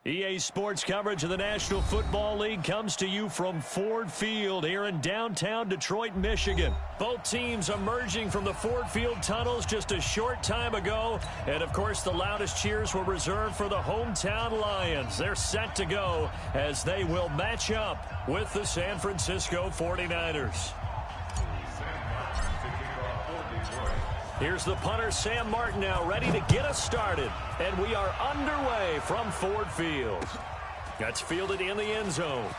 EA Sports coverage of the National Football League comes to you from Ford Field here in downtown Detroit, Michigan. Both teams emerging from the Ford Field tunnels just a short time ago. And, of course, the loudest cheers were reserved for the hometown Lions. They're set to go as they will match up with the San Francisco 49ers. Here's the punter, Sam Martin, now ready to get us started. And we are underway from Ford Field. That's fielded in the end zone.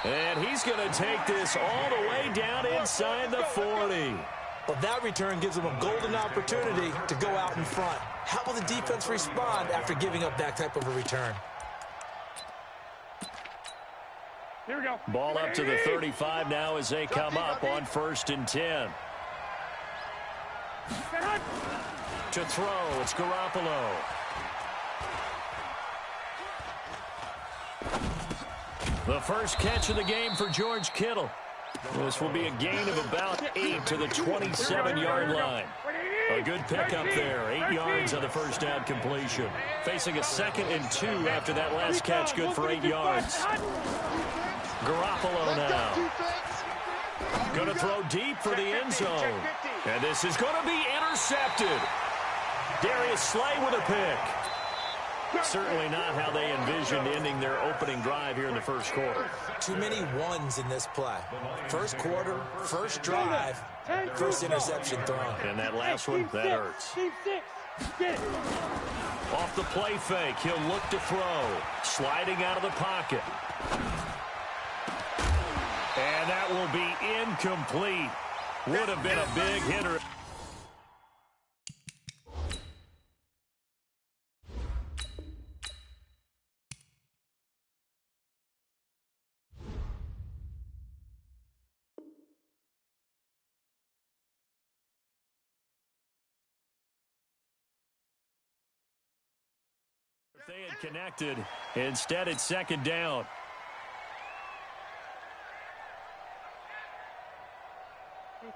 And he's going to take this all the way down inside the 40. Well, that return gives him a golden opportunity to go out in front. How will the defense respond after giving up that type of a return? Here we go. Ball up to the 35 now as they come up on 1st and 10. To throw, it's Garoppolo. The first catch of the game for George Kittle. This will be a gain of about 8 to the 27-yard line. A good pickup there. 8 yards on the first down completion. Facing a 2nd and 2 after that last catch, good for 8 yards. Garoppolo now. Going to throw deep for the end zone. And this is going to be intercepted. Darius Slay with a pick. Certainly not how they envisioned ending their opening drive here in the first quarter. Too many ones in this play. First quarter, first drive, first interception thrown. And that last one, that hurts. Off the play fake, he'll look to throw. Sliding out of the pocket. And that will be incomplete. Would have been a big hitter. If they had connected, instead it's 2nd down.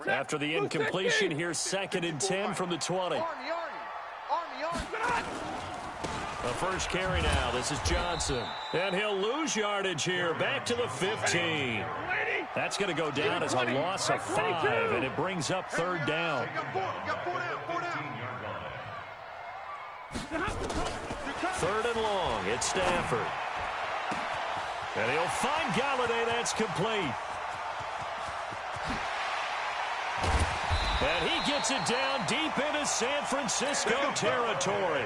After the incompletion, here's 2nd and 10 from the 20. The first carry now. This is Johnson. And he'll lose yardage here. Back to the 15. That's going to go down as a loss of 5, and it brings up 3rd down. 3rd and long. It's Stafford. And he'll find Galladay. That's complete. And he gets it down deep into San Francisco territory.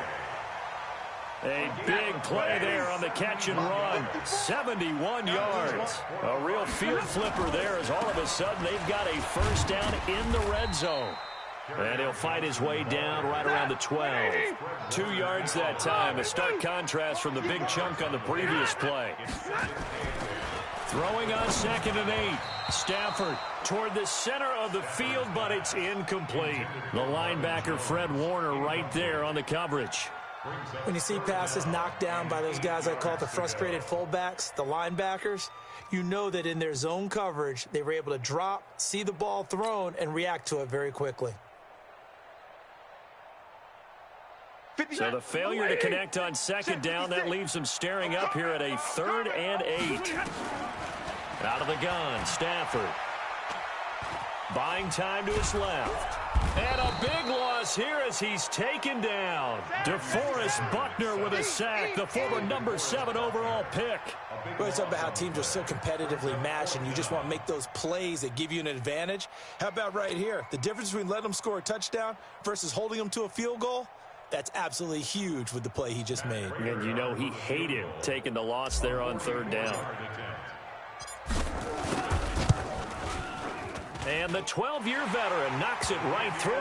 A big play there on the catch and run. 71 yards. A real field flipper there as all of a sudden they've got a first down in the red zone. And he'll fight his way down right around the 12. 2 yards that time. A stark contrast from the big chunk on the previous play. Throwing on 2nd and 8. Stafford toward the center of the field, but it's incomplete. The linebacker, Fred Warner, right there on the coverage. When you see passes knocked down by those guys I call the frustrated fullbacks, the linebackers, you know that in their zone coverage, they were able to drop, see the ball thrown, and react to it very quickly. So the failure to connect on 2nd down, that leaves them staring up here at a 3rd and 8. Out of the gun, Stafford. Buying time to his left. And a big loss here as he's taken down. DeForest Buckner with a sack, the former number 7 overall pick. Well, it's about how teams are so competitively matched, and you just want to make those plays that give you an advantage. How about right here? The difference between letting them score a touchdown versus holding them to a field goal? That's absolutely huge with the play he just made. And you know he hated taking the loss there on 3rd down. And the 12-year veteran knocks it right through.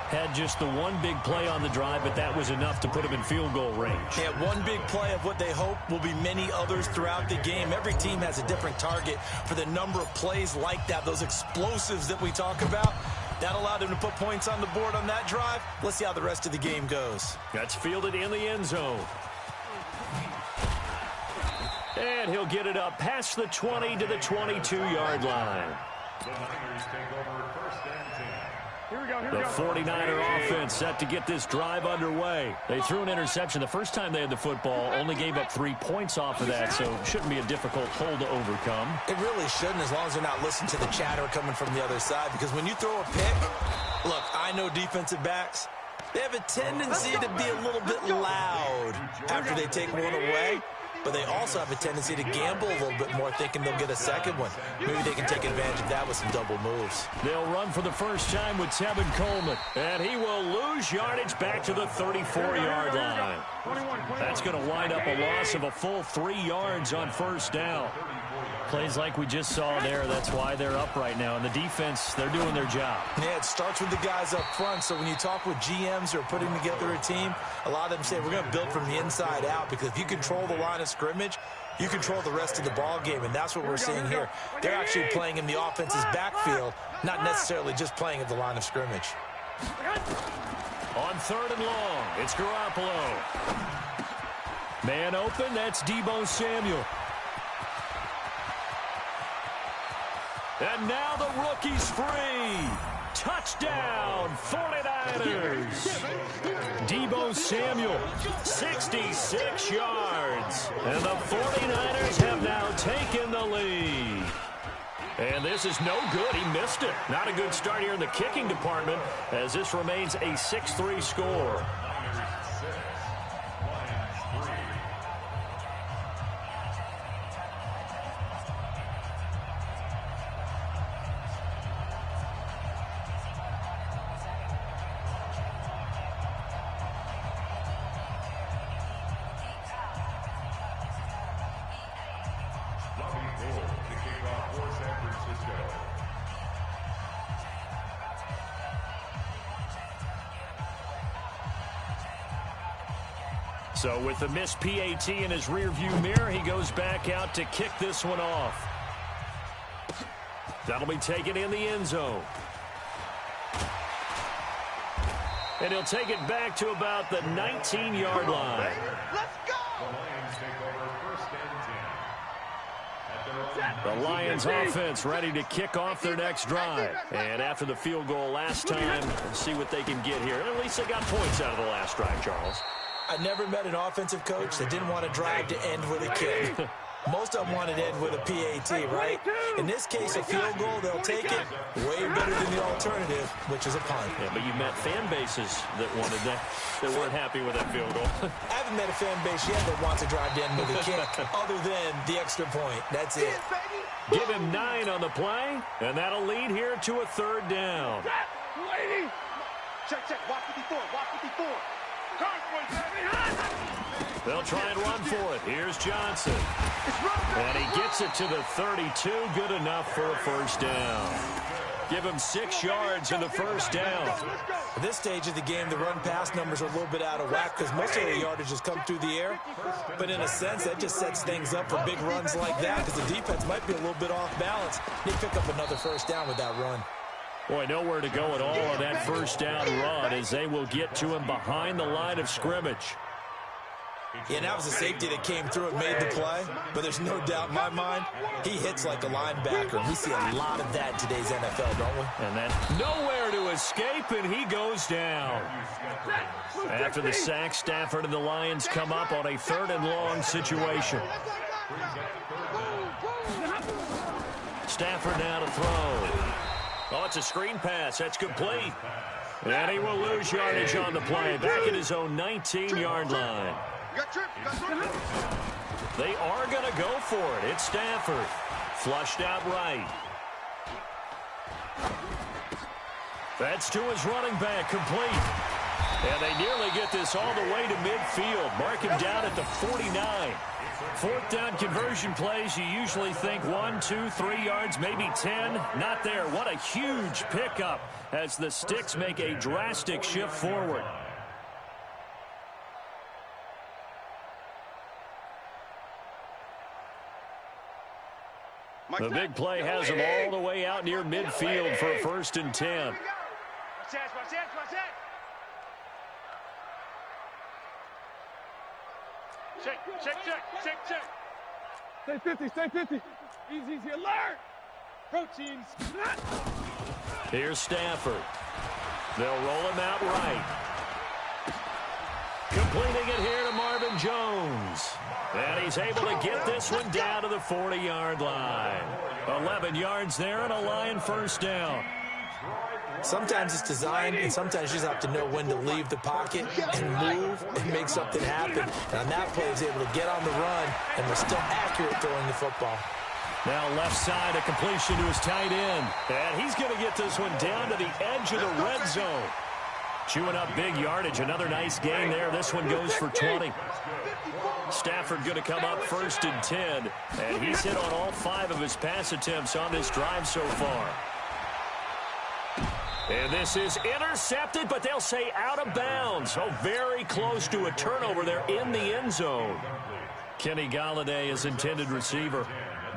Had just the one big play on the drive, but that was enough to put him in field goal range. Yeah, one big play of what they hope will be many others throughout the game. Every team has a different target for the number of plays like that, those explosives that we talk about. That allowed him to put points on the board on that drive. Let's see how the rest of the game goes. That's fielded in the end zone. And he'll get it up past the 20 to the 22-yard line. The 49er offense set to get this drive underway. They threw an interception the first time they had the football, only gave up 3 points off of that, so it shouldn't be a difficult hole to overcome. It really shouldn't, as long as they're not listening to the chatter coming from the other side, because when you throw a pick, look, I know defensive backs, they have a tendency to be a little bit loud after they take one away. But they also have a tendency to gamble a little bit more, thinking they'll get a second one. Maybe they can take advantage of that with some double moves. They'll run for the first time with Tevin Coleman. And he will lose yardage back to the 34-yard line. That's going to wind up a loss of a full 3 yards on first down. Plays like we just saw there, that's why they're up right now. And the defense, they're doing their job. Yeah, it starts with the guys up front. So when you talk with GMs who are putting together a team, a lot of them say we're going to build from the inside out, because if you control the line of scrimmage, you control the rest of the ball game, and that's what we're seeing here. They're actually playing in the offense's backfield, not necessarily just playing at the line of scrimmage. On 3rd and long, it's Garoppolo. Man open, that's Deebo Samuel. And now the rookie's free. Touchdown, 49ers. Deebo Samuel, 66 yards. And the 49ers have now taken the lead. And this is no good. He missed it. Not a good start here in the kicking department, as this remains a 6-3 score. So with the missed PAT in his rearview mirror, he goes back out to kick this one off. That'll be taken in the end zone. And he'll take it back to about the 19-yard line. Let's go! The Lions offense ready to kick off their next drive. And after the field goal last time, let's see what they can get here. At least they got points out of the last drive, Charles. I never met an offensive coach that didn't want to drive to end with a kick. Most of them wanted to end with a PAT, right? In this case, a field goal, they'll take it way better than the alternative, which is a punt. Yeah, but you met fan bases that wanted that, that weren't happy with that field goal. I haven't met a fan base yet that wants to drive to end with a kick, other than the extra point. That's it. Give him 9 on the play, and that'll lead here to a 3rd down. Check, watch 54, watch 54. They'll try and run for it. Here's Johnson. And he gets it to the 32. Good enough for a first down. Give him 6 yards in the first down. At this stage of the game, the run-pass numbers are a little bit out of whack because most of the yardage has come through the air. But in a sense, that just sets things up for big runs like that because the defense might be a little bit off balance. They pick up another first down with that run. Boy, nowhere to go at all on that first down run as they will get to him behind the line of scrimmage. Yeah, and that was a safety that came through and made the play. But there's no doubt in my mind, he hits like a linebacker. We see a lot of that in today's NFL, don't we? And then nowhere to escape, and he goes down. After the sack, Stafford and the Lions come up on a 3rd and long situation. Stafford now to throw. Oh, it's a screen pass. That's complete. And he will lose yardage on the play. Back at his own 19-yard line. They are going to go for it. It's Stafford. Flushed out right. That's to his running back. Complete. And they nearly get this all the way to midfield. Mark him down at the 49. 4th down conversion plays, you usually think 1, 2, 3 yards, maybe 10. Not there. What a huge pickup as the Sticks make a drastic shift forward. The big play has them all the way out near midfield for a 1st and 10. Watch that. Check. Stay 50. Easy, alert. Proteins. Here's Stafford. They'll roll him out right. Completing it here to Marvin Jones. And he's able to get this one down to the 40-yard line. 11 yards there and a Lion first down. Sometimes it's designed, and sometimes you just have to know when to leave the pocket and move and make something happen. And on that play, he's able to get on the run and was still accurate throwing the football. Now left side, a completion to his tight end. And he's going to get this one down to the edge of the red zone. Chewing up big yardage. Another nice gain there. This one goes for 20. Stafford going to come up 1st and 10. And he's hit on all 5 of his pass attempts on this drive so far. And this is intercepted, but they'll say out of bounds. Oh, very close to a turnover there in the end zone. Kenny Golladay is intended receiver.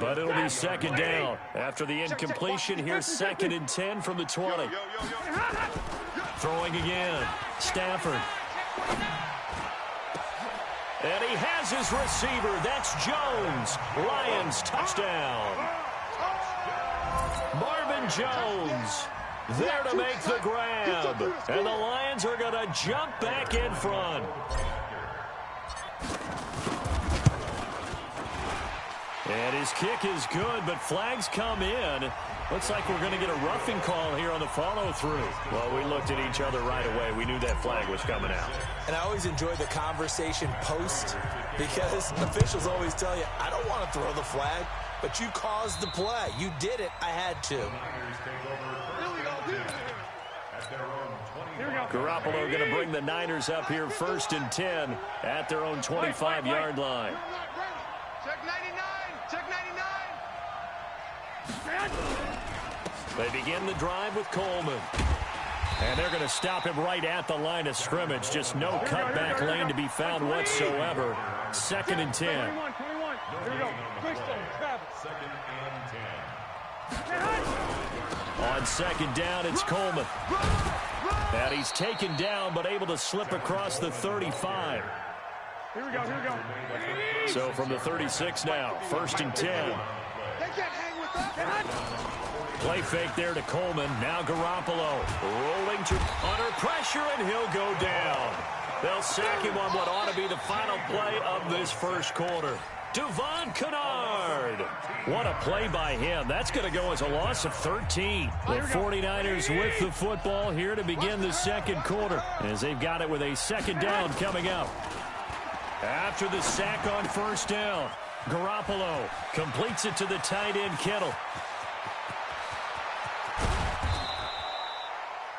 But it'll be 2nd down. After the incompletion, here's 2nd and 10 from the 20. Throwing again. Stafford. And he has his receiver. That's Jones. Lions touchdown. Marvin Jones there to make the grab. And the Lions are going to jump back in front. And his kick is good, but flags come in. Looks like we're going to get a roughing call here on the follow-through. Well, we looked at each other right away. We knew that flag was coming out. And I always enjoy the conversation post because officials always tell you, I don't want to throw the flag, but you caused the play. You did it. I had to. Garoppolo going to bring the Niners up here 1st and 10 at their own 25-yard line. Check 99. Check 99. They begin the drive with Coleman. And they're going to stop him right at the line of scrimmage. Just no cutback lane to be found whatsoever. 2nd and 10. 21. Here we go. On 2nd down, it's Coleman. And he's taken down, but able to slip across the 35. Here we go. So from the 36 now, 1st and 10. They can't hang with us. Play fake there to Coleman. Now Garoppolo rolling to under pressure, and he'll go down. They'll sack him on what ought to be the final play of this first quarter. Devon Kennard. What a play by him. That's going to go as a loss of 13. The 49ers with the football here to begin the second quarter, as they've got it with a 2nd down coming up. After the sack on 1st down, Garoppolo completes it to the tight end Kittle.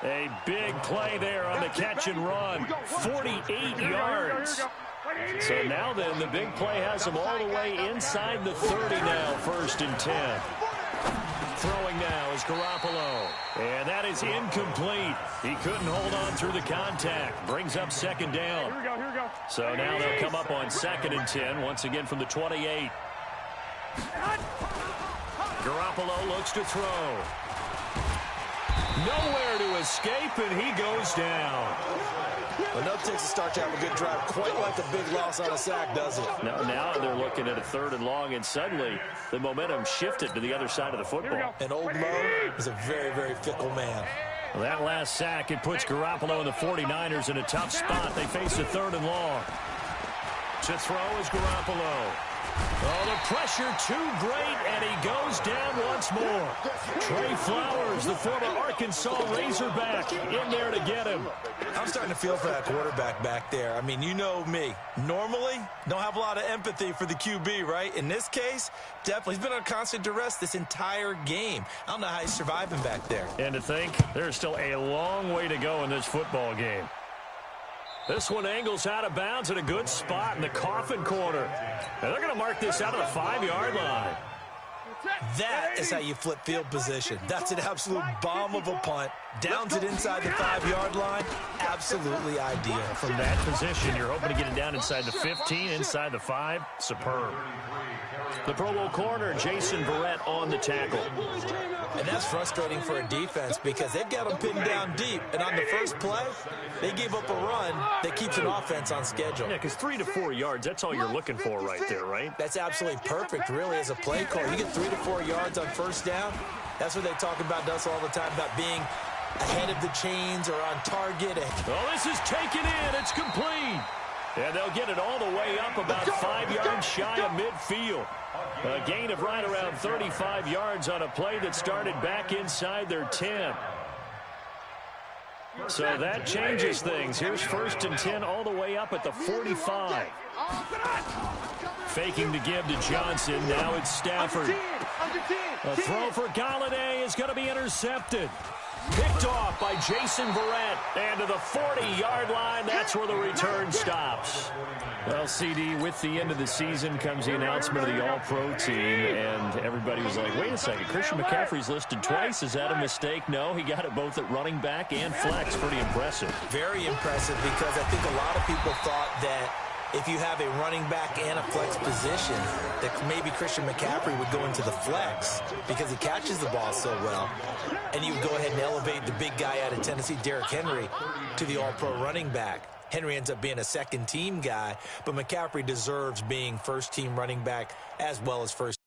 A big play there on the catch and run. 48 yards. So now then, the big play has them all the way inside the 30 now, 1st and 10. Throwing now is Garoppolo. And that is incomplete. He couldn't hold on through the contact. Brings up 2nd down. Here we go. So now they'll come up on 2nd and 10, once again from the 28. Garoppolo looks to throw. Nowhere to escape, and he goes down. Enough takes a start to have a good drive. Quite like a big loss on a sack, does it? Now they're looking at a 3rd and long, and suddenly the momentum shifted to the other side of the football. And old Mo is a very, very fickle man. Well, that last sack, it puts Garoppolo and the 49ers in a tough spot. They face a 3rd and long. To throw is Garoppolo. Oh, the pressure too great, and he goes down once more. Trey Flowers, the former Arkansas Razorback, in there to get him. I'm starting to feel for that quarterback back there. I mean, you know me. Normally, don't have a lot of empathy for the QB, right? In this case, definitely. He's been on constant duress this entire game. I don't know how he's surviving back there. And to think, there's still a long way to go in this football game. This one angles out of bounds at a good spot in the coffin corner. And they're going to mark this out of the 5-yard line. That is how you flip field position. That's an absolute bomb of a punt. Downs it inside the 5-yard line. absolutely ideal. From that position, you're hoping to get it down inside the 15, inside the 5. Superb. The Pro Bowl corner, Jason Verrett, on the tackle. And that's frustrating for a defense because they've got them pinned down deep. And on the first play, they gave up a run that keeps an offense on schedule. Yeah, because 3 to 4 yards, that's all you're looking for right there, right? That's absolutely perfect, really, as a play call. You get 3 to 4 yards on first down. That's what they talk about us all the time, about being ahead of the chains or on target. Oh, this is taken in. It's complete. And they'll get it all the way up about 5 yards shy of midfield. A gain of right around 35 yards on a play that started back inside their 10. So that changes things. Here's 1st and 10 all the way up at the 45. Faking to give to Johnson. Now it's Stafford. A throw for Galladay is going to be intercepted. Picked off by Jason Verrett. And to the 40-yard line, that's where the return stops. Well, CD, with the end of the season comes the announcement of the All-Pro team, and everybody was like, wait a second, Christian McCaffrey's listed twice. Is that a mistake? No, he got it both at running back and flex. Pretty impressive. Very impressive, because I think a lot of people thought that if you have a running back and a flex position, that maybe Christian McCaffrey would go into the flex because he catches the ball so well. And you would go ahead and elevate the big guy out of Tennessee, Derrick Henry, to the all-pro running back. Henry ends up being a second-team guy, but McCaffrey deserves being first-team running back as well as first.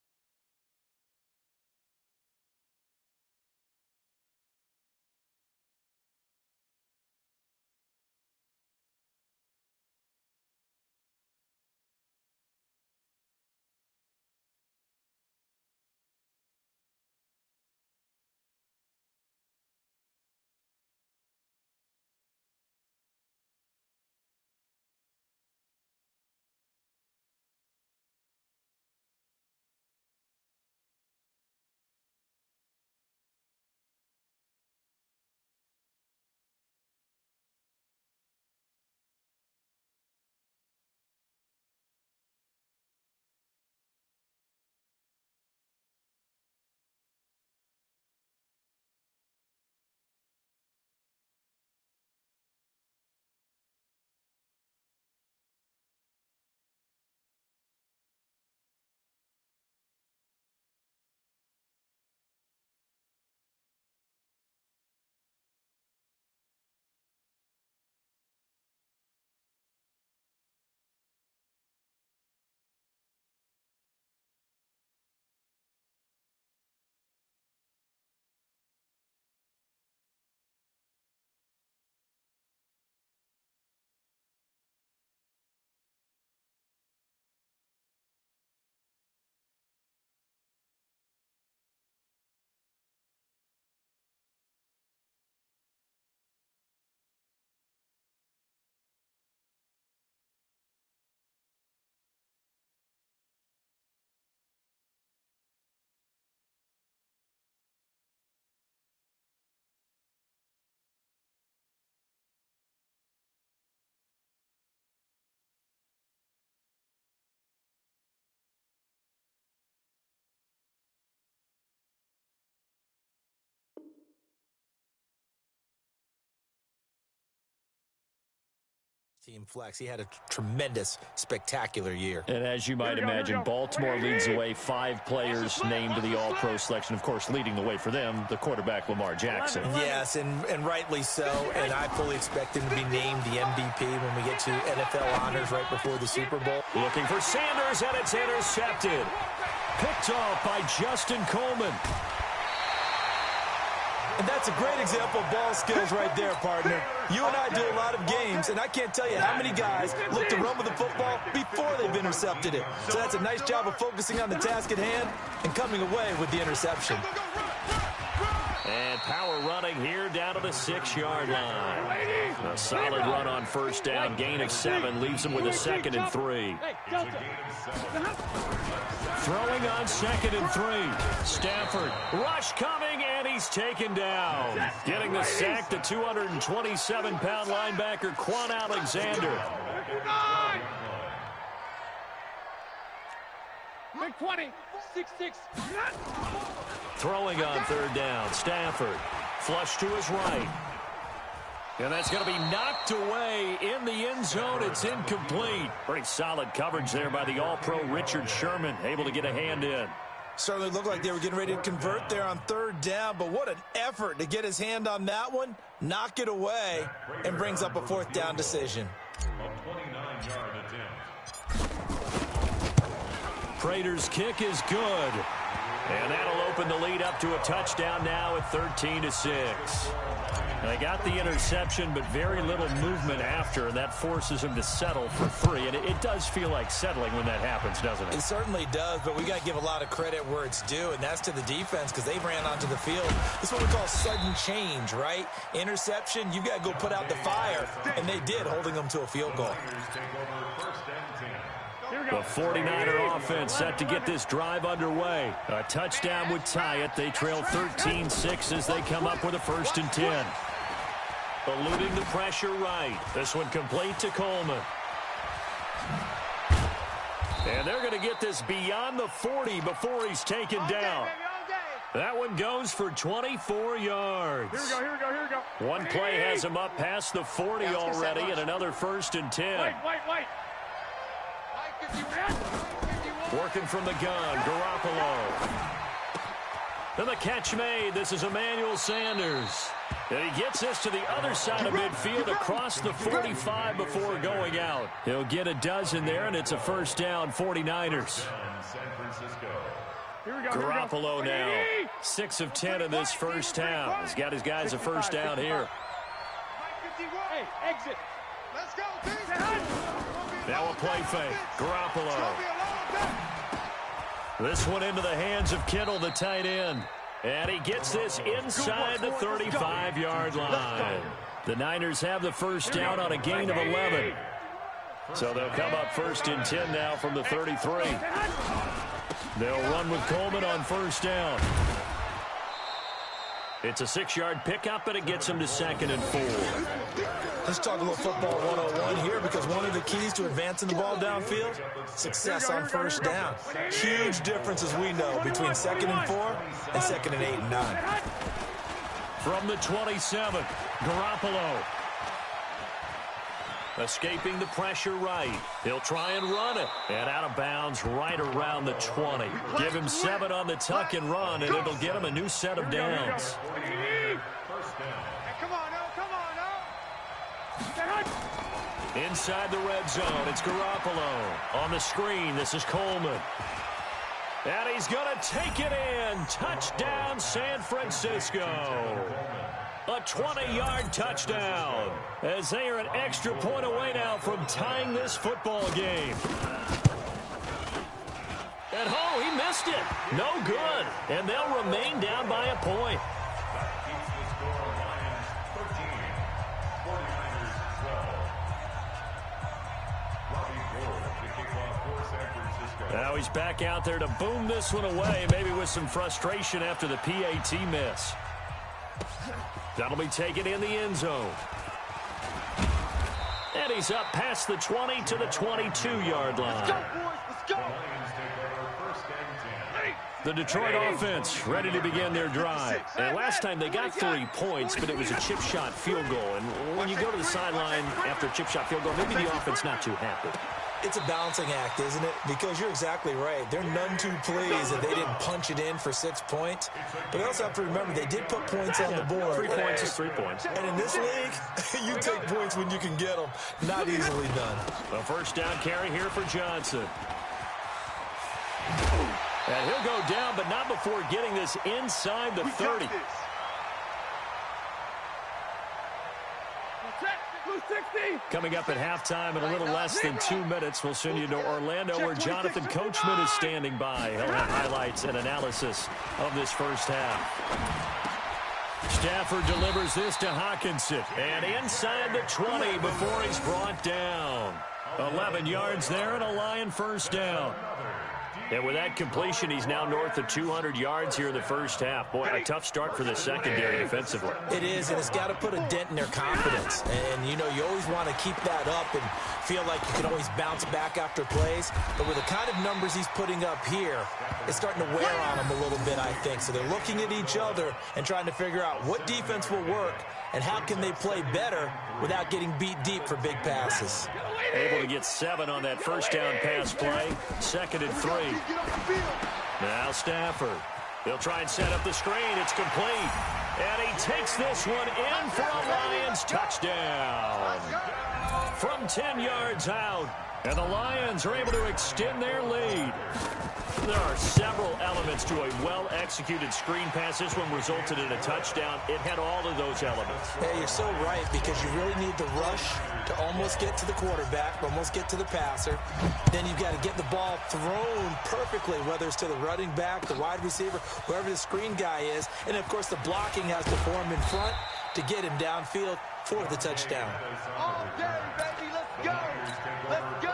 Team flex. He had a tremendous, spectacular year. And as you might imagine, Baltimore leads the way. 5 players named to the All-Pro selection. Of course, leading the way for them, the quarterback Lamar Jackson. Yes, and rightly so. And I fully expect him to be named the MVP when we get to NFL honors right before the Super Bowl. Looking for Sanders, and it's intercepted. Picked off by Justin Coleman. And that's a great example of ball skills right there, partner. You and I do a lot of games, and I can't tell you how many guys look to run with the football before they've intercepted it. So that's a nice job of focusing on the task at hand and coming away with the interception. And power running here down to the 6-yard line. A solid run on first down. Gain of 7 leaves him with a 2nd and 3. Throwing on 2nd and 3. Stafford, rush coming, and he's taken down. Getting the sack, the 227-pound linebacker, Quan Alexander. 20, 6-6. Throwing on 3rd down, Stafford. Flush to his right. And that's going to be knocked away in the end zone. It's incomplete. Pretty solid coverage there by the All-Pro Richard Sherman, able to get a hand in. Certainly looked like they were getting ready to convert there on third down, but what an effort to get his hand on that one, knock it away, and brings up a fourth down decision. A 29-yard attempt. Prater's kick is good. And that'll open the lead up to a touchdown now at 13-6. They got the interception, but very little movement after, and that forces him to settle for 3. And it does feel like settling when that happens, doesn't it? It certainly does, but we got to give a lot of credit where it's due, and that's to the defense because they ran onto the field. This is what we call sudden change, right? Interception, you got to go put out the fire, and they did, holding them to a field goal. The 49er offense set to get this drive underway. A touchdown would tie it. They trail 13-6 as they come up with a 1st and 10. Eluding the pressure right. This one complete to Coleman. And they're going to get this beyond the 40 before he's taken down. That one goes for 24 yards. Here we go. One play has him up past the 40 already, and another 1st and 10. Wait. Working from the gun, Garoppolo. And the catch made. This is Emmanuel Sanders. And he gets this to the other side of midfield across the 45 before going out. He'll get a dozen there, and it's a 1st down, 49ers. Garoppolo now, 6 of 10 in this first half. He's got his guys a 1st down here. Hey, exit. Let's go, now a play fake. Garoppolo. This one into the hands of Kittle, the tight end. And he gets this inside the 35-yard line. The Niners have the 1st down on a gain of 11. So they'll come up 1st and 10 now from the 33. They'll run with Coleman on 1st down. It's a 6-yard pickup, and it gets him to 2nd and 4. Let's talk a little football 101 here because one of the keys to advancing the ball downfield, success on 1st down. Huge difference, as we know, between 2nd and 4 and 2nd and 8 and 9. From the 27, Garoppolo. Escaping the pressure right. He'll try and run it. And out of bounds right around the 20. Give him 7 on the tuck and run, and it'll get him a new set of downs. Inside the red zone, it's Garoppolo. On the screen, this is Coleman. And he's going to take it in. Touchdown, San Francisco. A 20-yard touchdown, as they are an extra point away now from tying this football game. And he missed it. No good. And they'll remain down by a point. Now he's back out there to boom this one away, maybe with some frustration after the PAT miss. That'll be taken in the end zone. And he's up past the 20 to the 22-yard line. Let's go, boys. Let's go. The Detroit offense ready to begin their drive. And last time they got 3 points, but it was a chip shot field goal. And when you go to the sideline after a chip shot field goal, maybe the offense not too happy. It's a balancing act, isn't it? Because you're exactly right. They're none too pleased that they didn't punch it in for 6 points. But they also have to remember they did put points on the board. 3 points is 3 points. And in this league, you take points when you can get them. Not easily done. A 1st down carry here for Johnson. And he'll go down, but not before getting this inside the 30. Coming up at halftime in a little less than 2 minutes, we'll send you to Orlando where Jonathan Coachman is standing by. He'll have highlights and analysis of this first half. Stafford delivers this to Hawkinson. And inside the 20 before he's brought down. 11 yards there and a Lion 1st down. And with that completion, he's now north of 200 yards here in the first half. Boy, a tough start for the secondary defensively. It is, and it's got to put a dent in their confidence. And, you know, you always want to keep that up and feel like you can always bounce back after plays. But with the kind of numbers he's putting up here, it's starting to wear on them a little bit, I think. So they're looking at each other and trying to figure out what defense will work and how can they play better without getting beat deep for big passes. Able to get 7 on that first down pass play. 2nd and 3. Now Stafford. He'll try and set up the screen. It's complete. And he takes this one in for a Lions touchdown. From 10 yards out. And the Lions are able to extend their lead. There are several elements to a well-executed screen pass. This one resulted in a touchdown. It had all of those elements. Hey, you're so right, because you really need the rush to almost get to the quarterback, almost get to the passer. Then you've got to get the ball thrown perfectly, whether it's to the running back, the wide receiver, whoever the screen guy is. And, of course, the blocking has to form in front to get him downfield for the touchdown. All day, baby, let's go. Let's go.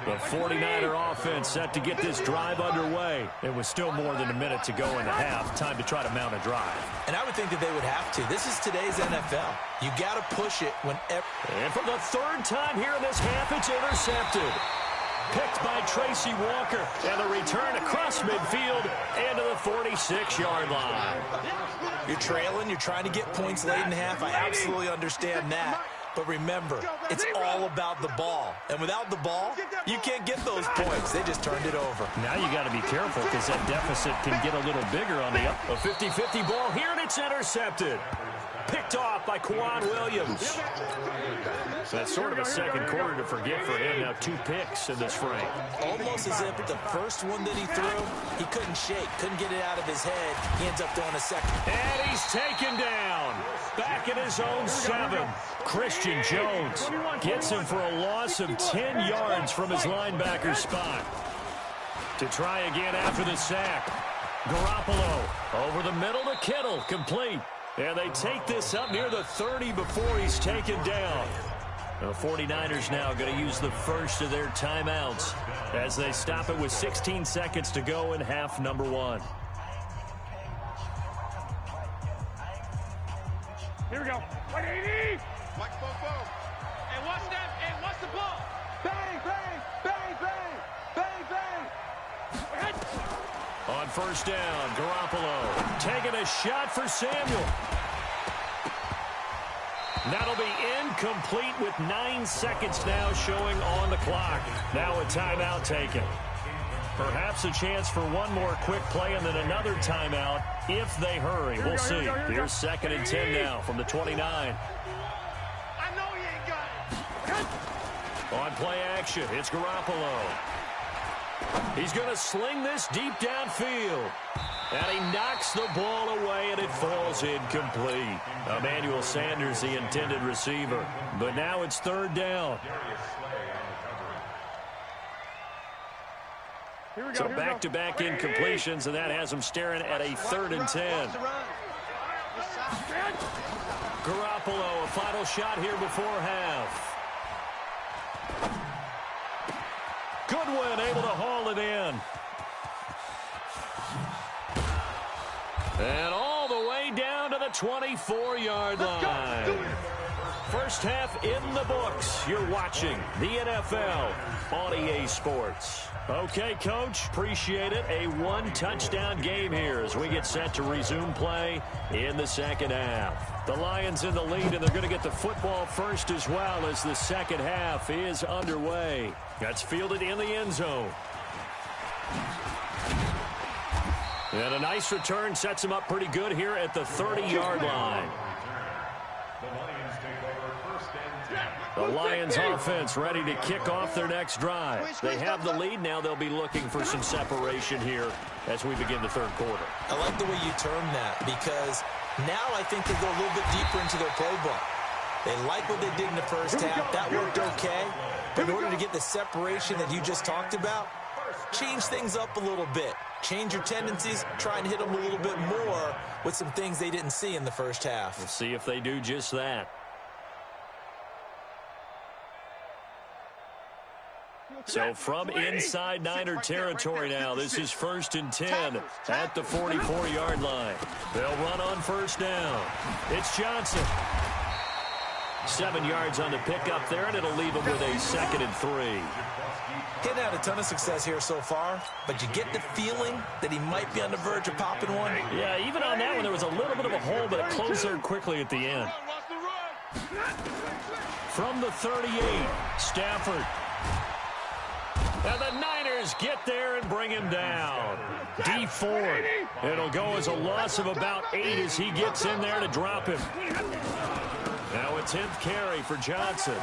The 49er offense set to get this drive underway. It was still more than a minute to go in the half. Time to try to mount a drive. And I would think that they would have to. This is today's NFL. You got to push it whenever. And for the 3rd time here in this half, it's intercepted. Picked by Tracy Walker. And the return across midfield and to the 46-yard line. You're trailing. You're trying to get points late in the half. I absolutely understand that. But remember, it's all about the ball. And without the ball, you can't get those points. They just turned it over. Now you got to be careful because that deficit can get a little bigger on the up. A 50-50 ball here, and it's intercepted. Picked off by Kwan Williams. So that's sort of a second quarter to forget for him. Now 2 picks in this frame. Almost as if the first one that he threw, he couldn't shake, couldn't get it out of his head. He ends up throwing a second. And he's taken down. Back at his own 7. Christian Jones gets him for a loss of 10 yards from his linebacker spot. To try again after the sack. Garoppolo over the middle to Kittle, complete. And they take this up near the 30 before he's taken down. The 49ers now going to use the first of their timeouts as they stop it with 16 seconds to go in half number 1. Here we go. 180. Mike Fofo. And watch that. And watch the ball. Bang, bang, bang, bang, bang, bang. On first down, Garoppolo taking a shot for Samuel. That'll be incomplete with 9 seconds now showing on the clock. Now a timeout taken. Perhaps a chance for one more quick play and then another timeout if they hurry. We'll see. Here's 2nd and 10 now from the 29. I know he ain't got it. On play action, it's Garoppolo. He's going to sling this deep downfield. And he knocks the ball away, and it falls incomplete. Emmanuel Sanders, the intended receiver. But now it's 3rd down. So back-to-back incompletions, and that has him staring at a 3rd and 10. Garoppolo, a final shot here before half. Goodwin able to haul it in. And all the way down to the 24-yard line. First half in the books. You're watching the NFL on EA Sports. Okay, Coach, appreciate it. A 1-touchdown game here as we get set to resume play in the second half. The Lions in the lead, and they're going to get the football first as well as the second half is underway. That's fielded in the end zone. And a nice return sets him up pretty good here at the 30-yard line. The Lions offense ready to kick off their next drive. They have the lead now. They'll be looking for some separation here as we begin the 3rd quarter. I like the way you term that, because now I think they go a little bit deeper into their playbook. They like what they did in the first half. That worked okay. But in order to get the separation that you just talked about, change things up a little bit. Change your tendencies, try and hit them a little bit more with some things they didn't see in the first half. We'll see if they do just that. So from inside Niner territory now, this is 1st and 10 at the 44-yard line. They'll run on first down. It's Johnson. 7 yards on the pickup there, and it'll leave him with a 2nd and 3. He's had a ton of success here so far, but you get the feeling that he might be on the verge of popping one. Yeah, even on that one, there was a little bit of a hole, but it closed there quickly at the end. From the 38, Stafford. And the Niners get there and bring him down. D Ford. It'll go as a loss of about 8 as he gets in there to drop him. Now a 10th carry for Johnson.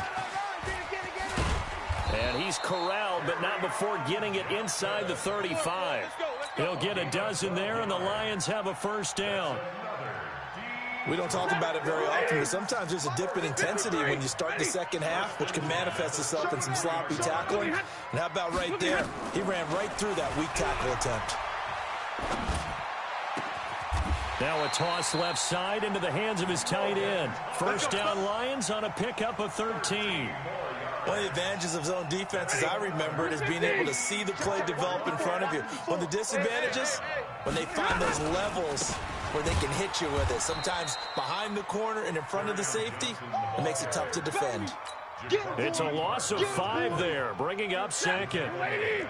And he's corralled, but not before getting it inside the 35. He'll get a dozen there, and the Lions have a first down. We don't talk about it very often, but sometimes there's a dip in intensity when you start the second half, which can manifest itself in some sloppy tackling. And how about right there? He ran right through that weak tackle attempt. Now a toss left side into the hands of his tight end. First down Lions on a pickup of 13. One of the advantages of zone defense, as I remember it, is being able to see the play develop in front of you. One of the disadvantages, when they find those levels where they can hit you with it, sometimes behind the corner and in front of the safety, it makes it tough to defend. It's a loss of 5 there, bringing up 2nd. 21.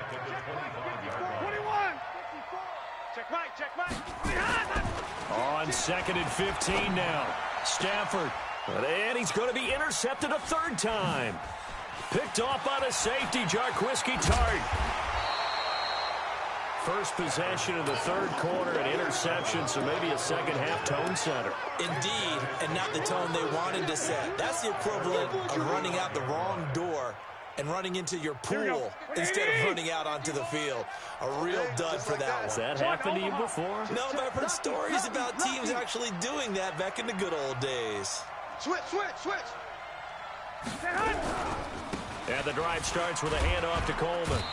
Check right. On 2nd and 15 now. Stafford. And he's going to be intercepted a 3rd time. Picked off by the safety, Jarquiski Tart. First possession of the 3rd quarter, an interception, so maybe a second-half tone setter. Indeed, and not the tone they wanted to set. That's the equivalent of running out the wrong door and running into your pool instead of running out onto the field. A real dud for that one. Has that happened to you before? No, but I've heard stories about teams actually doing that back in the good old days. Switch. And the drive starts with a handoff to Coleman.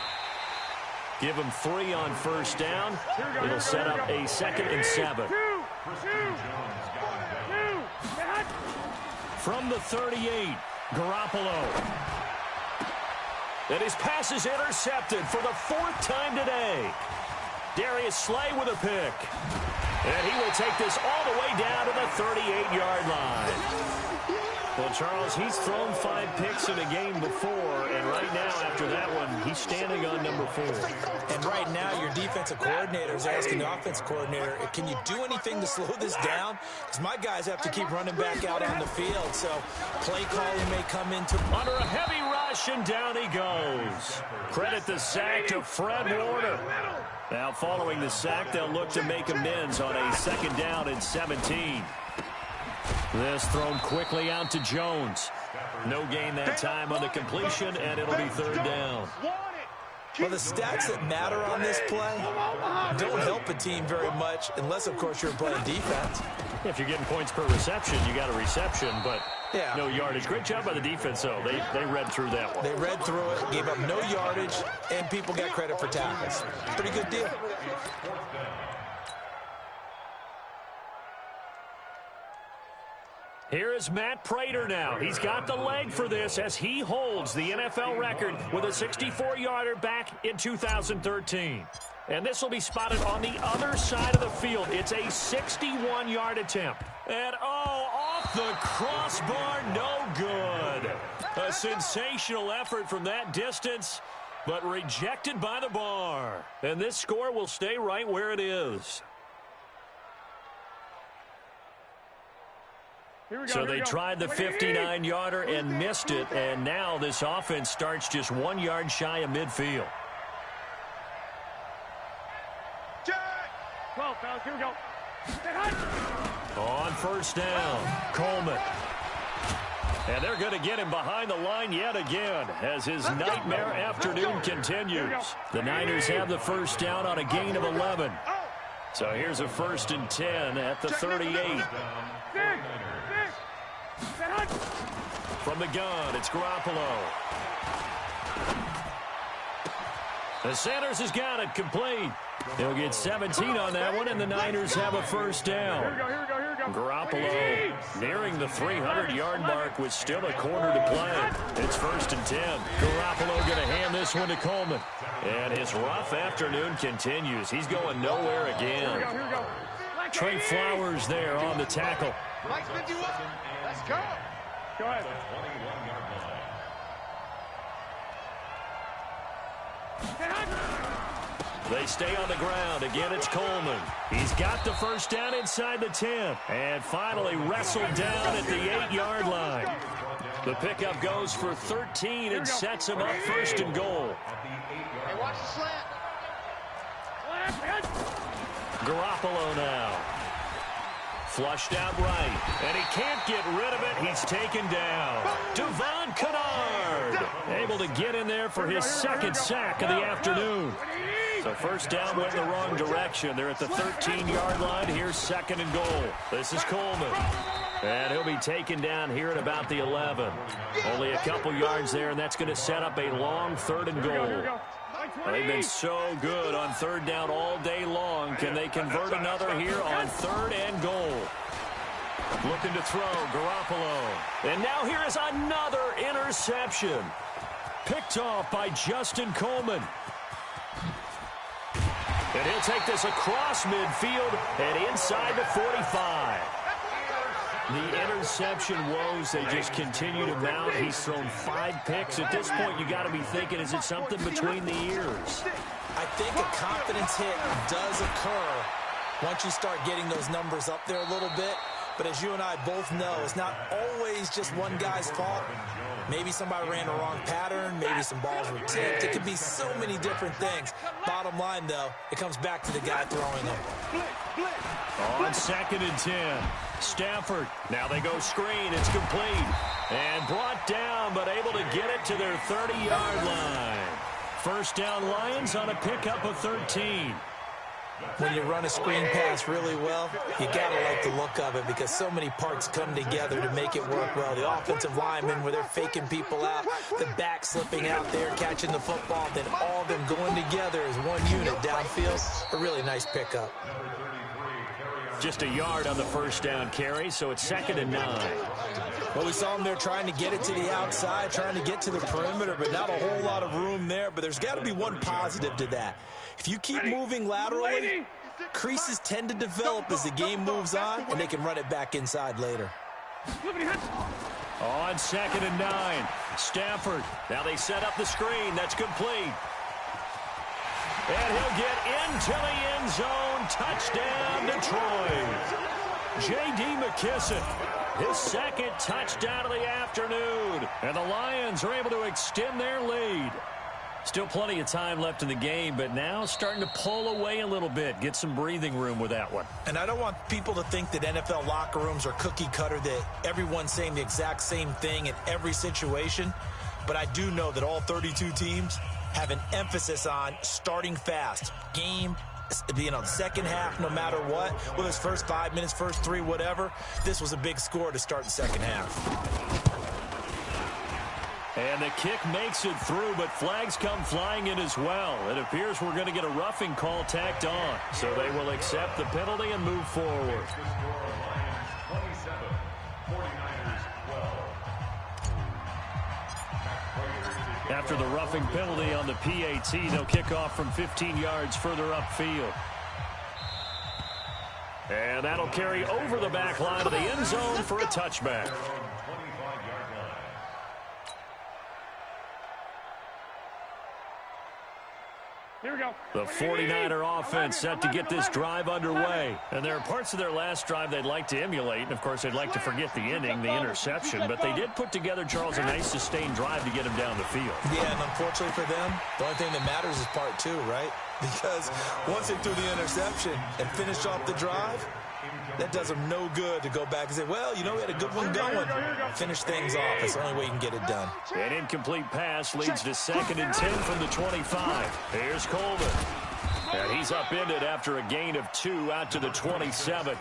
Give him 3 on first down. It'll set up a 2nd and 7. From the 38, Garoppolo. And his pass is intercepted for the 4th time today. Darius Slay with a pick. And he will take this all the way down to the 38-yard line. Well, Charles, he's thrown 5 picks in a game before, and right now, after that one, he's standing on number 4. And right now, your defensive coordinator is asking the offense coordinator, can you do anything to slow this down? Because my guys have to keep running back out on the field, so play calling may come into... Under a heavy rush, and down he goes. Credit the sack to Fred Warner. Now, following the sack, they'll look to make amends on a 2nd down and 17. This thrown quickly out to Jones. No gain that time on the completion, and it'll be 3rd down. Well, the stats that matter on this play don't help a team very much unless, of course, you're playing defense. If you're getting points per reception, you got a reception, but no yardage. Great job by the defense, though. They read through that one. They read through it, gave up no yardage, and people got credit for tackles. Pretty good deal. Here is Matt Prater now. He's got the leg for this as he holds the NFL record with a 64-yarder back in 2013. And this will be spotted on the other side of the field. It's a 61-yard attempt. And, off the crossbar, no good. A sensational effort from that distance, but rejected by the bar. And this score will stay right where it is. So they tried the 59-yarder and missed it, and now this offense starts just 1 yard shy of midfield. Here we go. On first down, Coleman. And they're going to get him behind the line yet again as his nightmare afternoon continues. The Niners have the first down on a gain of 11. So here's a 1st and 10 at the 38. From the gun, it's Garoppolo. The Sanders has got it complete. He'll get 17 on that one, and the Niners have a first down. Garoppolo nearing the 300-yard mark with still a quarter to play. It's 1st and 10. Garoppolo going to hand this one to Coleman. And his rough afternoon continues. He's going nowhere again. Trey Flowers there on the tackle. Let's go. Go ahead. They stay on the ground. Again, it's Coleman. He's got the first down inside the 10. And finally wrestled down at the 8-yard line. The pickup goes for 13 and sets him up 1st and goal. Hey, watch the slant. Garoppolo now. Flushed out right. And he can't get rid of it. He's taken down. Devon Kennard able to get in there for his 2nd sack of the afternoon. So first down went in the wrong direction. They're at the 13-yard line. Here's 2nd and goal. This is Coleman. And he'll be taken down here at about the 11. Only a couple yards there, and that's going to set up a long 3rd and goal. They've been so good on 3rd down all day long. Can they convert another here on 3rd and goal? Looking to throw, Garoppolo. And now here is another interception. Picked off by Justin Coleman. And he'll take this across midfield and inside the 45. The interception woes, they just continue to mount. He's thrown 5 picks. At this point, you got to be thinking, is it something between the ears? I think a confidence hit does occur once you start getting those numbers up there a little bit. But as you and I both know, it's not always just one guy's fault. Maybe somebody ran the wrong pattern. Maybe some balls were tipped. It could be so many different things. Bottom line, though, it comes back to the guy throwing them. On 2nd and 10. Stafford. Now they go screen. It's complete. And brought down, but able to get it to their 30-yard line. First down Lions on a pickup of 13. When you run a screen pass really well, you got to like the look of it because so many parts come together to make it work well. The offensive linemen, where they're faking people out, the back slipping out there, catching the football, then all of them going together as one unit downfield. A really nice pickup. Just a yard on the first down carry, so it's 2nd and 9. Well, we saw them there trying to get it to the outside, trying to get to the perimeter, but not a whole lot of room there. But there's got to be one positive to that. If you keep moving laterally, creases tend to develop as the game moves on, and they can run it back inside later. On 2nd and 9, Stafford. Now they set up the screen. That's complete. And he'll get into the end zone. Touchdown, Detroit. J.D. McKissick, his 2nd touchdown of the afternoon. And the Lions are able to extend their lead. Still plenty of time left in the game, but now starting to pull away a little bit. Get some breathing room with that one. And I don't want people to think that NFL locker rooms are cookie cutter, that everyone's saying the exact same thing in every situation. But I do know that all 32 teams have an emphasis on starting fast. Game, second half, no matter what. Whether it's first 5 minutes, first 3, whatever. This was a big score to start the second half. And the kick makes it through, but flags come flying in as well. It appears we're going to get a roughing call tacked on. So they will accept the penalty and move forward. After the roughing penalty on the PAT, they'll kick off from 15 yards further upfield. And that'll carry over the back line of the end zone for a touchback. Here we go. The 49er offense set to get this drive underway. And there are parts of their last drive they'd like to emulate. And, of course, they'd like to forget the ending, the interception. But they did put together, Charles, a nice sustained drive to get him down the field. Yeah, and unfortunately for them, the only thing that matters is part 2, right? Because once they threw the interception and finished off the drive, that does them no good to go back and say, well, you know, we had a good one going. Finish things off. It's the only way you can get it done. An incomplete pass leads to 2nd and 10 from the 25. Here's Coleman. And he's upended after a gain of 2 out to the 27.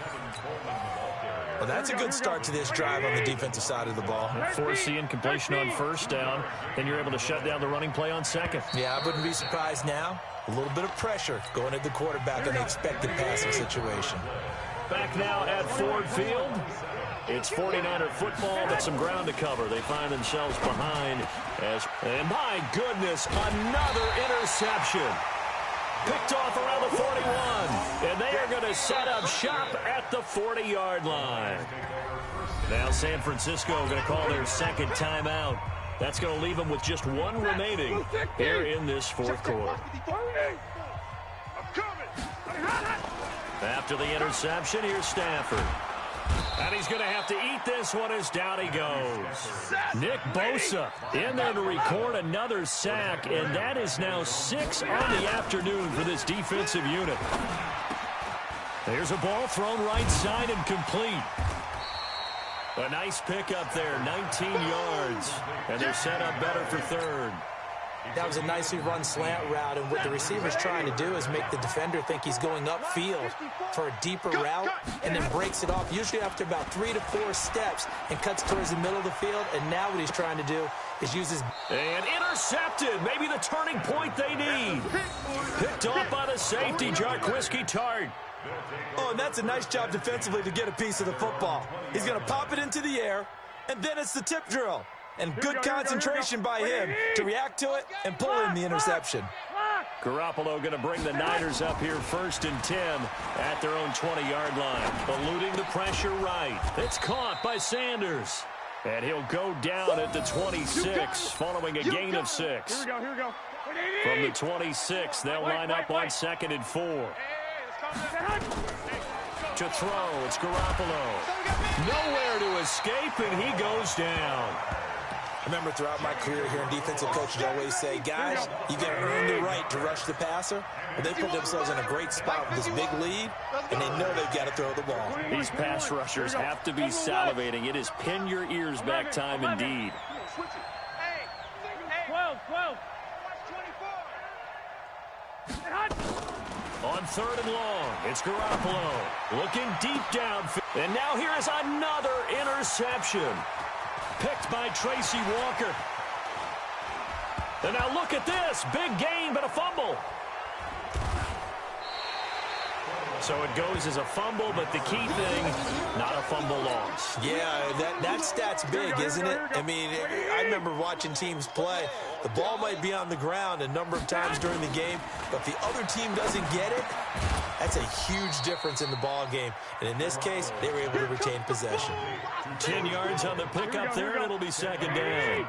Well, that's a good start to this drive on the defensive side of the ball. Force the incompletion on first down. Then you're able to shut down the running play on second. Yeah, I wouldn't be surprised now. A little bit of pressure going at the quarterback in the expected passing situation. Back now at Ford Field. It's 49er football, but some ground to cover. They find themselves behind. And my goodness, another interception. Picked off around the 41. And they are going to set up shop at the 40-yard line. Now San Francisco going to call their second timeout. That's going to leave them with just one remaining here in this fourth quarter. After the interception, here's Stafford. And he's going to have to eat this one as down he goes. Nick Bosa in there to record another sack, and that is now 6 on the afternoon for this defensive unit. There's a ball thrown right side and complete. A nice pickup there, 19 yards, and they're set up better for third. That was a nicely run slant route, and what the receiver's trying to do is make the defender think he's going upfield for a deeper route and then breaks it off, usually after about 3 to 4 steps, and cuts towards the middle of the field. And now what he's trying to do is use his... And intercepted, maybe the turning point they need. Picked off by the safety, Jarquiski Tart. Oh, and that's a nice job defensively to get a piece of the football. He's going to pop it into the air, and then it's the tip drill. And good concentration by him to react to it and pull in the interception. Garoppolo going to bring the Niners up here 1st and 10 at their own 20-yard line. Eluding the pressure right. It's caught by Sanders. And he'll go down at the 26 following a gain of 6. Here we go. From the 26, they'll line up on 2nd and 4. To throw, it's Garoppolo. Nowhere to escape, and he goes down. I remember throughout my career here in defensive coaches always say, guys, you got to earn the right to rush the passer. But they put themselves in a great spot with this big lead, and they know they've got to throw the ball. These pass rushers have to be salivating. It is pin your ears back time indeed. 12. On 3rd and long, it's Garoppolo looking deep down. And now here is another interception. Picked by Tracy Walker. And now look at this. Big gain, but a fumble. So it goes as a fumble, but the key thing, not a fumble loss. Yeah, that stat's big, isn't it? I mean, I remember watching teams play. The ball might be on the ground a number of times during the game, but if the other team doesn't get it, that's a huge difference in the ball game. And in this case, they were able to retain possession. 10 yards on the pickup there, and it'll be 2nd down.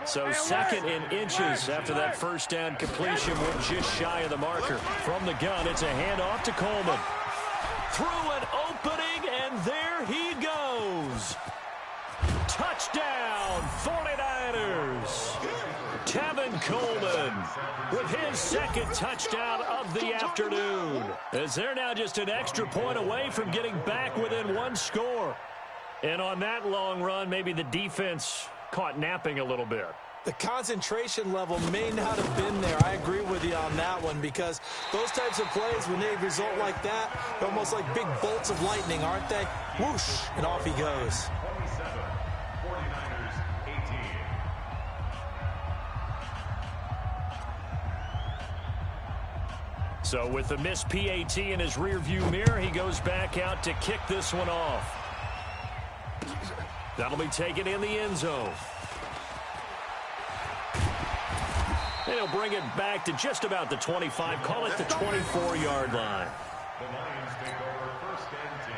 So 2nd and inches after that first down completion. We're just shy of the marker. From the gun, it's a handoff to Coleman. Through an opening, and there he goes. Touchdown, 49ers. Tevin Coleman with his 2nd touchdown of the afternoon. As they're now just an extra point away from getting back within 1 score. And on that long run, maybe the defense caught napping a little bit. The concentration level may not have been there. I agree with you on that one, because those types of plays, when they result like that, they're almost like big bolts of lightning, aren't they? Whoosh, and off he goes. 27, 49ers 18. So with the missed PAT in his rearview mirror, he goes back out to kick this one off. That'll be taken in the end zone. And he'll bring it back to just about the 25. Call it the 24-yard line. The Lions take over 1st and 10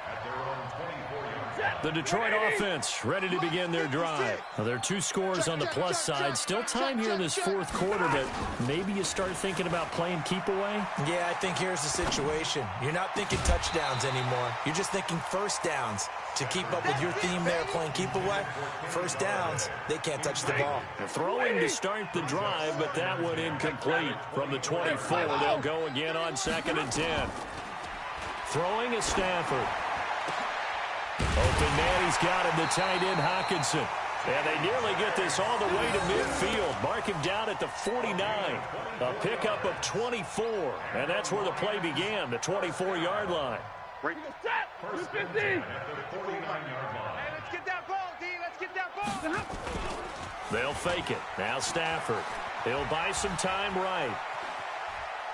at their own 24-yard line. The Detroit offense ready to begin their drive. Now, there are 2 scores on the plus side. Still time here in this 4th quarter, but maybe you start thinking about playing keep away? Yeah, I think here's the situation. You're not thinking touchdowns anymore. You're just thinking first downs. To keep up with your theme there, playing keep away, first downs, they can't touch the ball. Throwing to start the drive, but that one incomplete. From the 24, they'll go again on 2nd and 10. Throwing is Stafford. Open man, he's got him, the tight end Hockenson. And they nearly get this all the way to midfield. Mark him down at the 49. A pickup of 24. And that's where the play began, the 24-yard line. Break. First and 10 at the 49-yard line. Hey, let's get that ball, D. Let's get that ball. They'll fake it. Now Stafford. He'll buy some time right.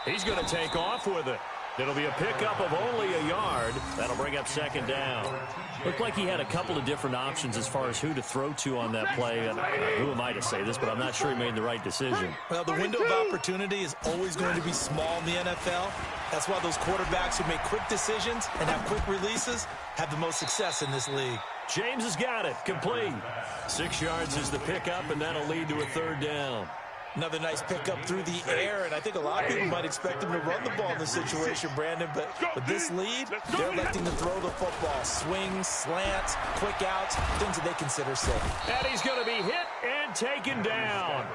He's going to take off with it. It'll be a pickup of only a yard. That'll bring up second down. Looked like he had a couple of different options as far as who to throw to on that play. And who am I to say this, but I'm not sure he made the right decision. Well, the window of opportunity is always going to be small in the NFL. That's why those quarterbacks who make quick decisions and have quick releases have the most success in this league. James has got it. Complete. 6 yards is the pickup, and that'll lead to a third down. Another nice pickup through the air, and I think a lot of people might expect him to run the ball in this situation, Brandon, but with this lead, they're electing to throw the football. Swings, slants, quick outs, things that they consider safe. And he's going to be hit and taken down.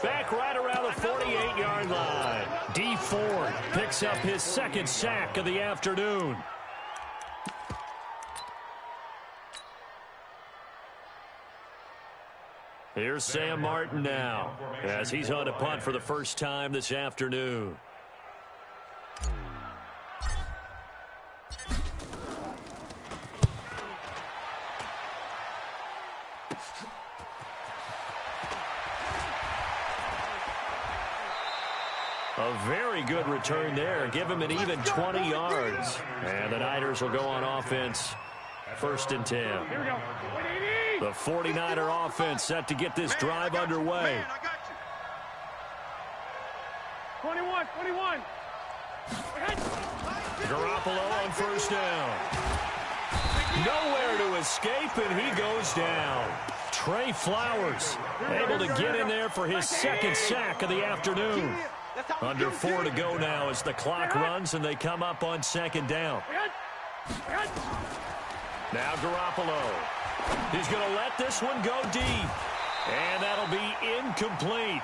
Back right around the 48-yard line. D. Ford picks up his second sack of the afternoon. Here's Sam Martin now, as he's on a punt for the first time this afternoon. A very good return there. Give him an even 20 yards. And the Niners will go on offense. First and 10. Here we go. The 49er offense set to get this drive underway. 21. Garoppolo on first down. Nowhere to escape, and he goes down. Trey Flowers able to get in there for his second sack of the afternoon. Under 4 to go now as the clock runs, and they come up on second down. Now Garoppolo. He's going to let this one go deep. And that'll be incomplete.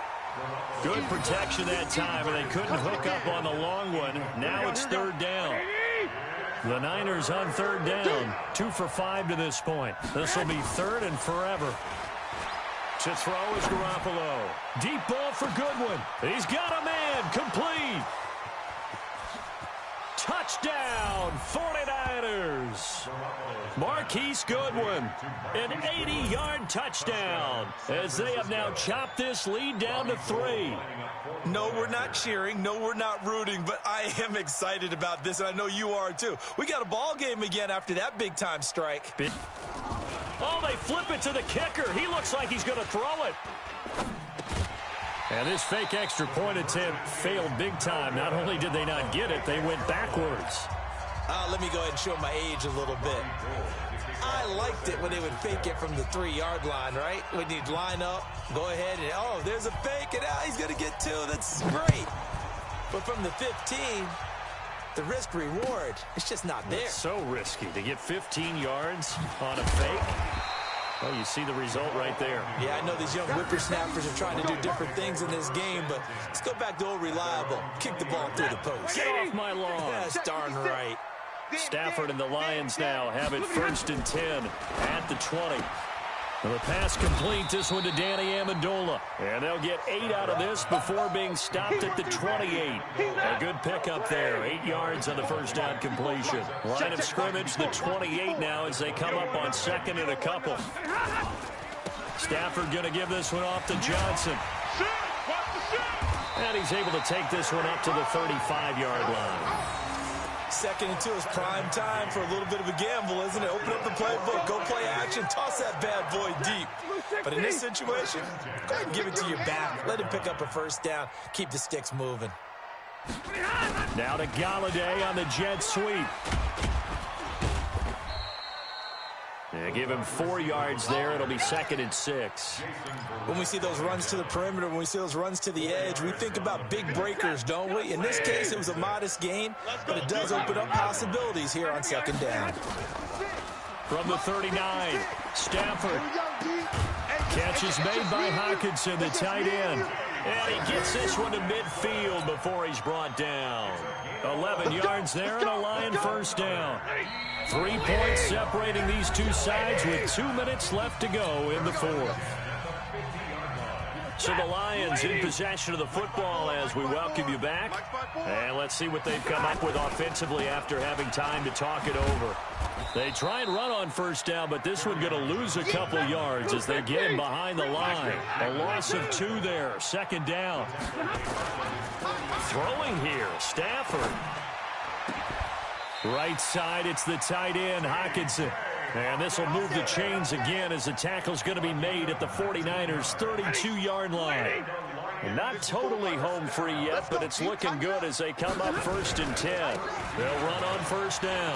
Good protection that time, and they couldn't hook up on the long one. Now it's third down. The Niners on third down. 2 for 5 to this point. This will be third and forever. To throw is Garoppolo. Deep ball for Goodwin. He's got a man. Complete. Touchdown, 49ers. Marquise Goodwin, an 80-yard touchdown, as they have now chopped this lead down to 3. No, we're not cheering. No, we're not rooting, but I am excited about this, and I know you are too. We got a ball game again after that big-time strike. Oh, they flip it to the kicker. He looks like he's going to throw it. And this fake extra point attempt failed big time. Not only did they not get it, they went backwards. Let me go ahead and show my age a little bit. I liked it when they would fake it from the 3-yard line, right? When you'd line up, go ahead, and oh, there's a fake, and he's going to get 2. That's great. But from the 15, the risk-reward, it's just not there. It's so risky to get 15 yards on a fake. Well, you see the result right there. Yeah, I know these young whippersnappers are trying to do different things in this game, but let's go back to old reliable. Kick the ball through the post. Get off my lawn. That's darn right. Stafford and the Lions now have it first and 10 at the 20. And the pass complete, this one to Danny Amendola. And they'll get 8 out of this before being stopped at the 28. A good pickup there, 8 yards on the first down completion. Line of scrimmage, the 28 now as they come up on second and a couple. Stafford going to give this one off to Johnson. And he's able to take this one up to the 35-yard line. Second and 2 is prime time for a little bit of a gamble, isn't it? Open up the playbook, go play action, toss that bad boy deep. But in this situation, go ahead and give it to your back. Let him pick up a first down. Keep the sticks moving. Now to Galladay on the jet sweep. And give him 4 yards there. It'll be second and 6. When we see those runs to the perimeter, when we see those runs to the edge, we think about big breakers, don't we? In this case, it was a modest gain, but it does open up possibilities here on second down. From the 39, Stafford. Catch is made by Hawkinson, the tight end. And he gets this one to midfield before he's brought down. 11 yards there and a Lion first down. 3 points separating these two sides with 2 minutes left to go in the fourth. So the Lions in possession of the football as we welcome you back. And let's see what they've come up with offensively after having time to talk it over. They try and run on first down, but this one going to lose a couple yards as they get him behind the line. A loss of 2 there. 2nd down. Throwing here, Stafford. Right side, it's the tight end, Hockenson. And this will move the chains again as the tackle's going to be made at the 49ers' 32-yard line. Not totally home free yet, but it's looking good as they come up 1st and 10. They'll run on first down.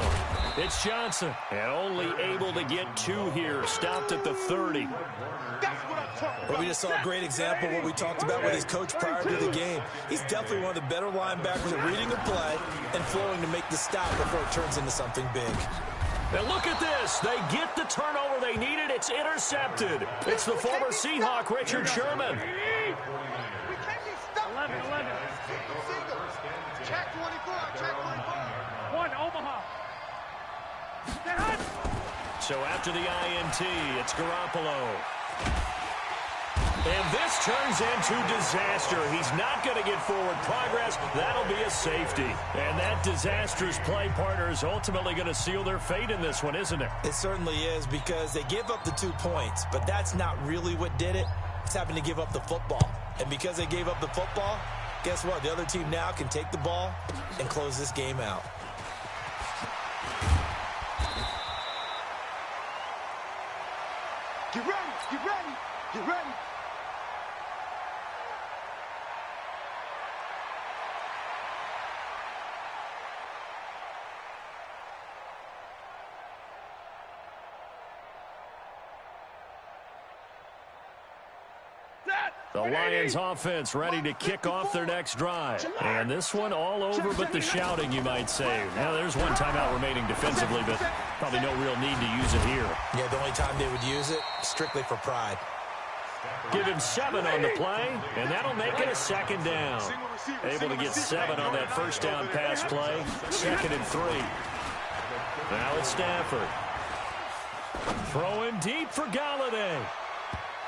It's Johnson, and only able to get 2 here, stopped at the 30. But we just saw a great example of what we talked about with his coach prior to the game. He's definitely one of the better linebackers at reading a play and flowing to make the stop before it turns into something big. And look at this. They get the turnover they needed. It's intercepted. It's the former Seahawk, Richard Sherman. 11. Check 24. Check 24. 1, Omaha. So after the INT, it's Garoppolo. And this turns into disaster. He's not going to get forward progress. That'll be a safety. And that disastrous play partner is ultimately going to seal their fate in this one, isn't it? It certainly is, because they give up the 2 points, but that's not really what did it. It's having to give up the football. And because they gave up the football, guess what? The other team now can take the ball and close this game out. Get ready. Get ready. Get ready. The Lions offense ready to kick off their next drive. And this one all over but the shouting, you might say. Now, there's one timeout remaining defensively, but probably no real need to use it here. Yeah, the only time they would use it, strictly for pride. Give him 7 on the play, and that'll make it a 2nd down. Able to get 7 on that first down pass play. 2nd and 3. Now it's Stafford. Throwing deep for Galladay.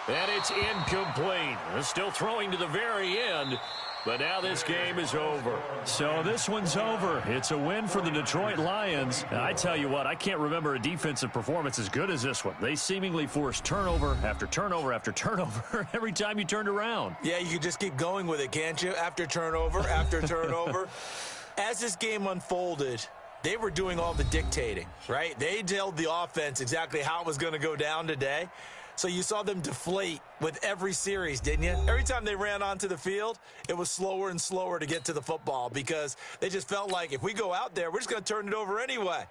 And it's incomplete. They're still throwing to the very end, but now this game is over. So this one's over. It's a win for the Detroit Lions. And I tell you what, I can't remember a defensive performance as good as this one. They seemingly forced turnover after turnover after turnover every time you turned around. Yeah, you can just keep going with it, can't you? After turnover, after turnover. As this game unfolded, they were doing all the dictating, right? They told the offense exactly how it was going to go down today. So you saw them deflate with every series, didn't you? Every time they ran onto the field, it was slower and slower to get to the football because they just felt like if we go out there, we're just going to turn it over anyway.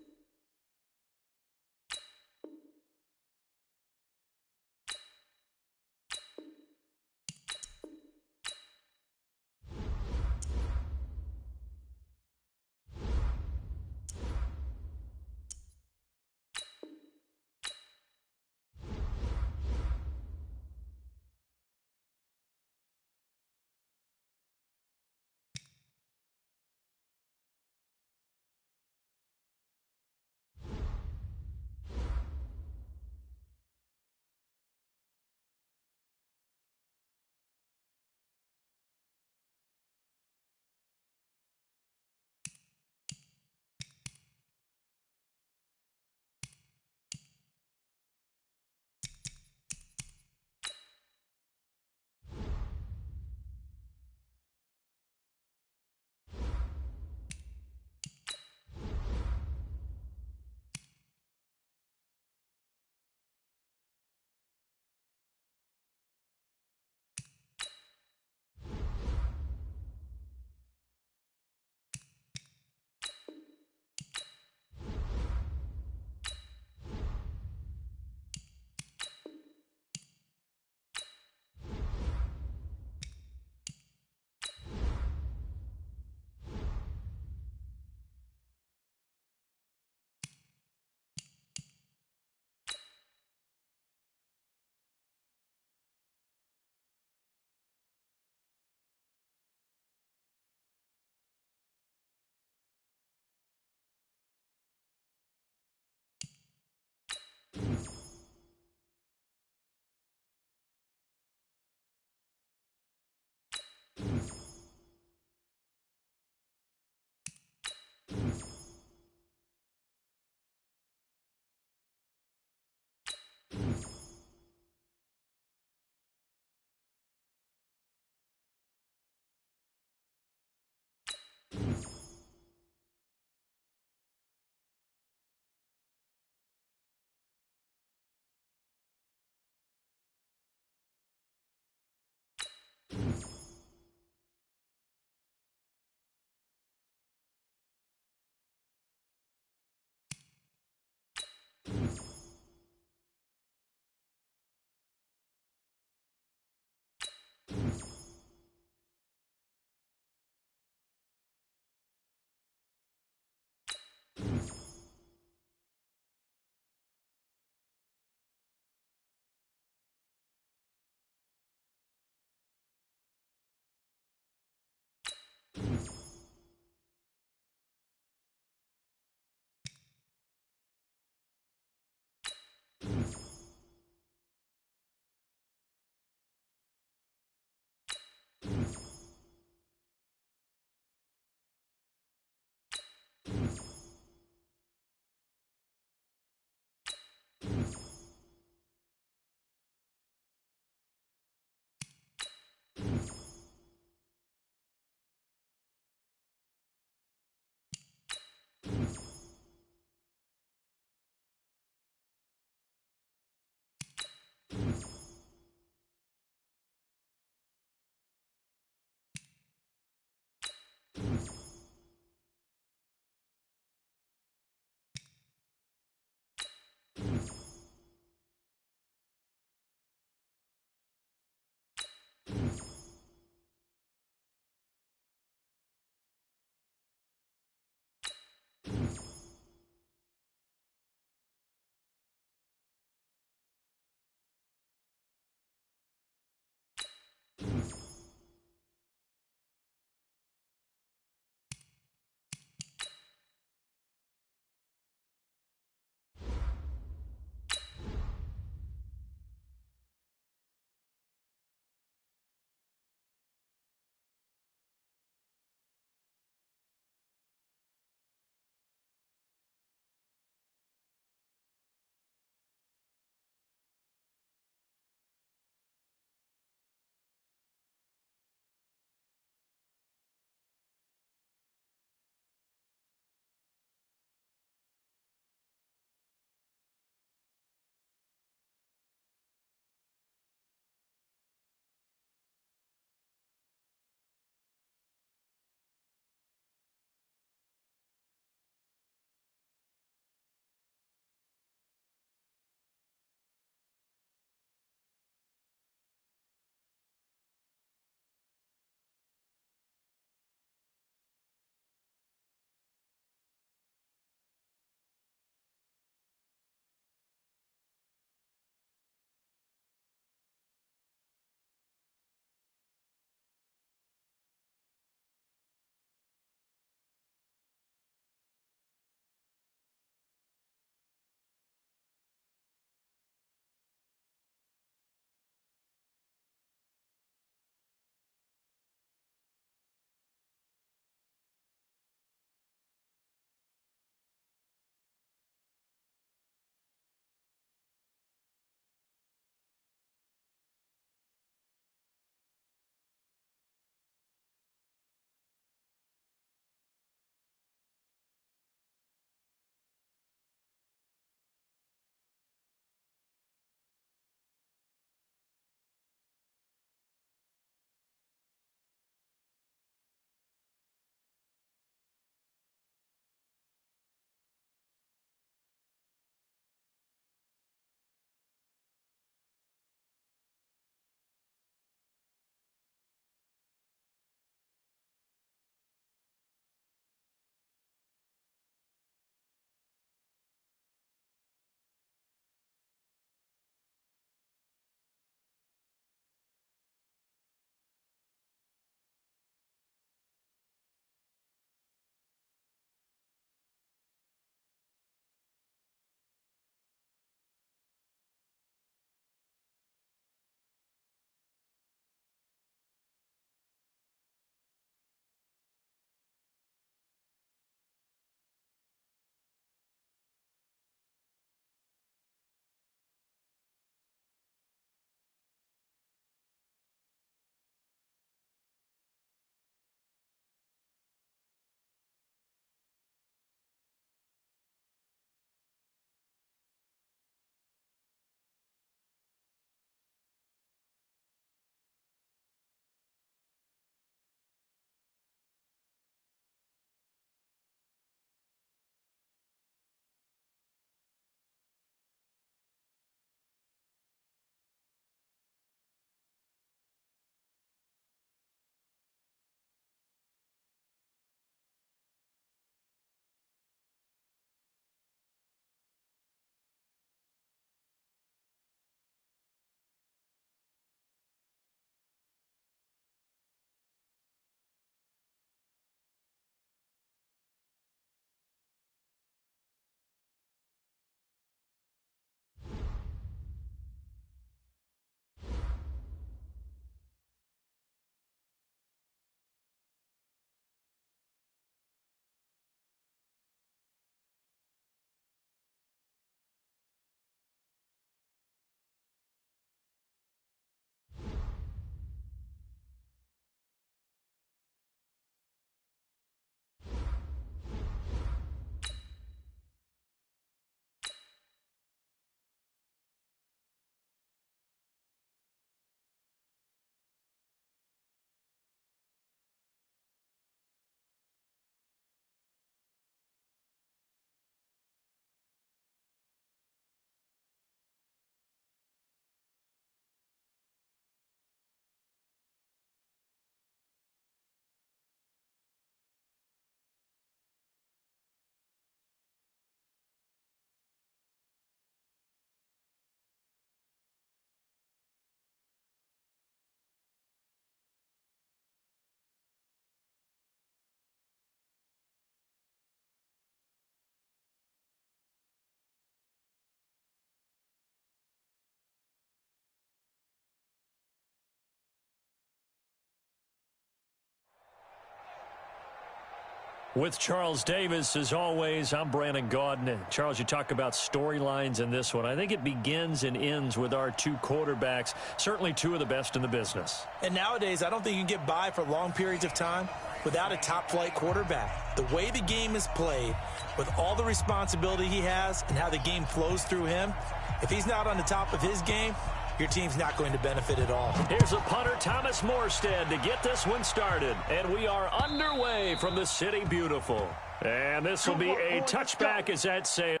With Charles Davis, as always, I'm Brandon Gaudin. Charles, you talk about storylines in this one. I think it begins and ends with our two quarterbacks, certainly two of the best in the business. And nowadays, I don't think you can get by for long periods of time without a top-flight quarterback. The way the game is played, with all the responsibility he has and how the game flows through him, if he's not on the top of his game, your team's not going to benefit at all. Here's a punter, Thomas Morstead, to get this one started. And we are underway from the City Beautiful. And this will be a touchback as that sails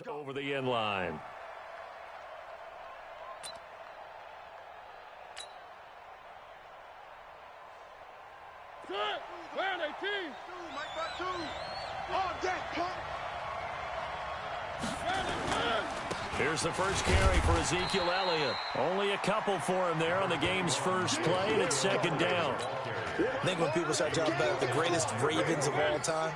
over the end line. Here's the first carry for Ezekiel Elliott. Only a couple for him there on the game's first play, and it's second down. I think when people start talking about the greatest Ravens of all time,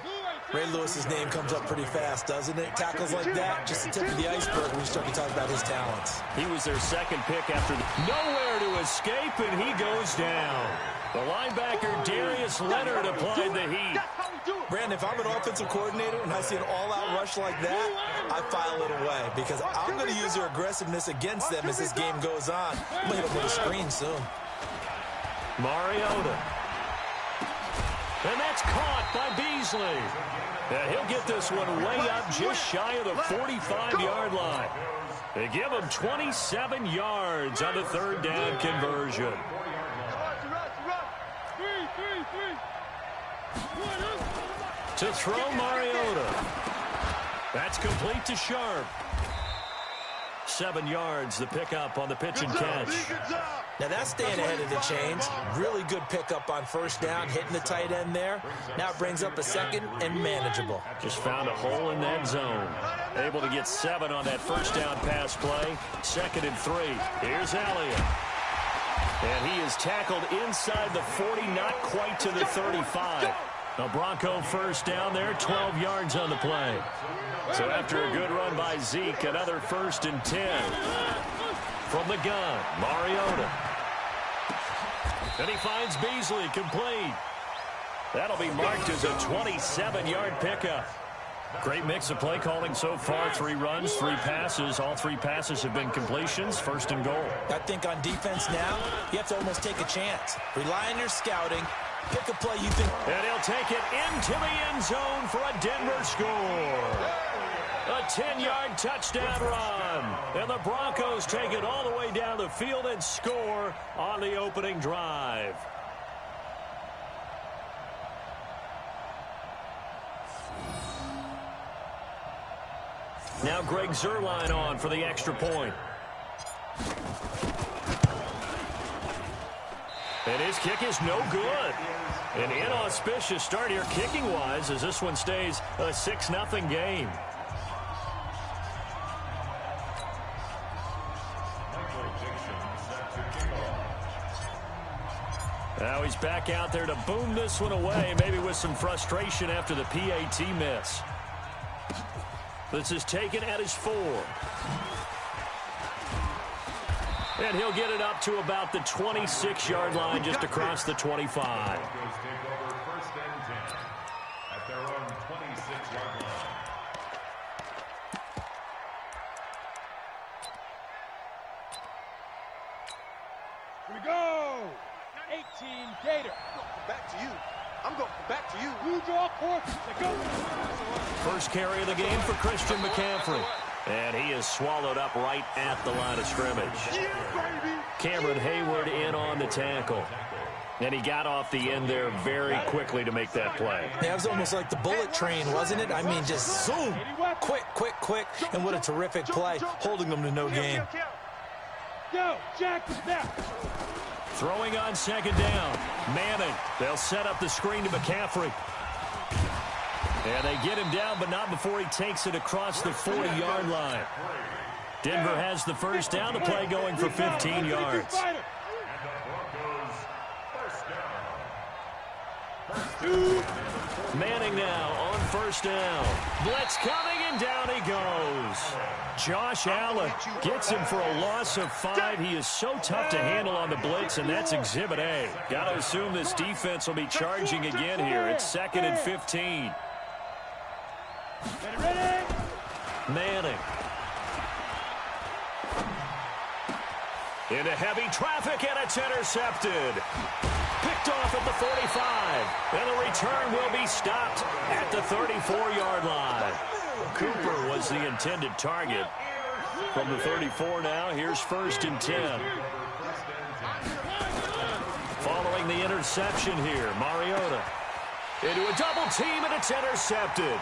Ray Lewis's name comes up pretty fast, doesn't it? Tackles like that, just the tip of the iceberg when you start to talk about his talents. He was their second pick after nowhere to escape, and he goes down. The linebacker, Darius Leonard, applied the heat. Brandon, if I'm an offensive coordinator and I see an all-out rush like that, I file it away because I'm going to use their aggressiveness against them as this game goes on. I'm going to hit them with a screen soon. Mariota. And that's caught by Beasley. And he'll get this one way up just shy of the 45-yard line. They give him 27 yards on the third down conversion. To throw Mariota. That's complete to Sharp. 7 yards, the pickup on the pitch and catch. Now that's staying ahead of the chains. Really good pickup on first down, hitting the tight end there. Now it brings up a second and manageable. Just found a hole in that zone. Able to get 7 on that first down pass play. 2nd and 3. Here's Elliott. And he is tackled inside the 40, not quite to the 35. A Bronco first down there, 12 yards on the play. So after a good run by Zeke, another 1st and 10. From the gun, Mariota. And he finds Beasley complete. That'll be marked as a 27-yard pickup. Great mix of play calling so far. 3 runs, 3 passes. All 3 passes have been completions. 1st and goal. I think on defense now, you have to almost take a chance. Rely on your scouting. Pick a play you think. And he'll take it into the end zone for a Denver score. A 10-yard touchdown run. And the Broncos take it all the way down the field and score on the opening drive. Now Greg Zuerlein on for the extra point. And his kick is no good. An inauspicious start here kicking-wise as this one stays a 6-0 game. Now he's back out there to boom this one away, maybe with some frustration after the PAT miss. This is taken at his 4. And he'll get it up to about the 26-yard line, just across the 25. Here we go. 18 Gator. Back to you. I'm going back to you. You draw course. Go. First carry of the game for Christian McCaffrey. And he is swallowed up right at the line of scrimmage. Yeah, baby. Cameron Hayward in on the tackle. And he got off the end there very quickly to make that play. Yeah, it was almost like the bullet train, wasn't it? I mean, just zoom. Quick, quick, quick. And what a terrific play, holding them to no gain. Go, Jack, snap. Throwing on 2nd down. Manning. They'll set up the screen to McCaffrey. And they get him down, but not before he takes it across the 40-yard line. Denver has the first down. The play going for 15 yards. Manning now on first down. Blitz coming, and down he goes. Josh Allen gets him for a loss of 5. He is so tough to handle on the blitz, and that's Exhibit A. Got to assume this defense will be charging again here. It's 2nd and 15. Manning. Into heavy traffic, and it's intercepted. Picked off at the 45. And the return will be stopped at the 34-yard line. Cooper was the intended target. From the 34 now, here's 1st and 10. Following the interception here, Mariota. Into a double team, and it's intercepted.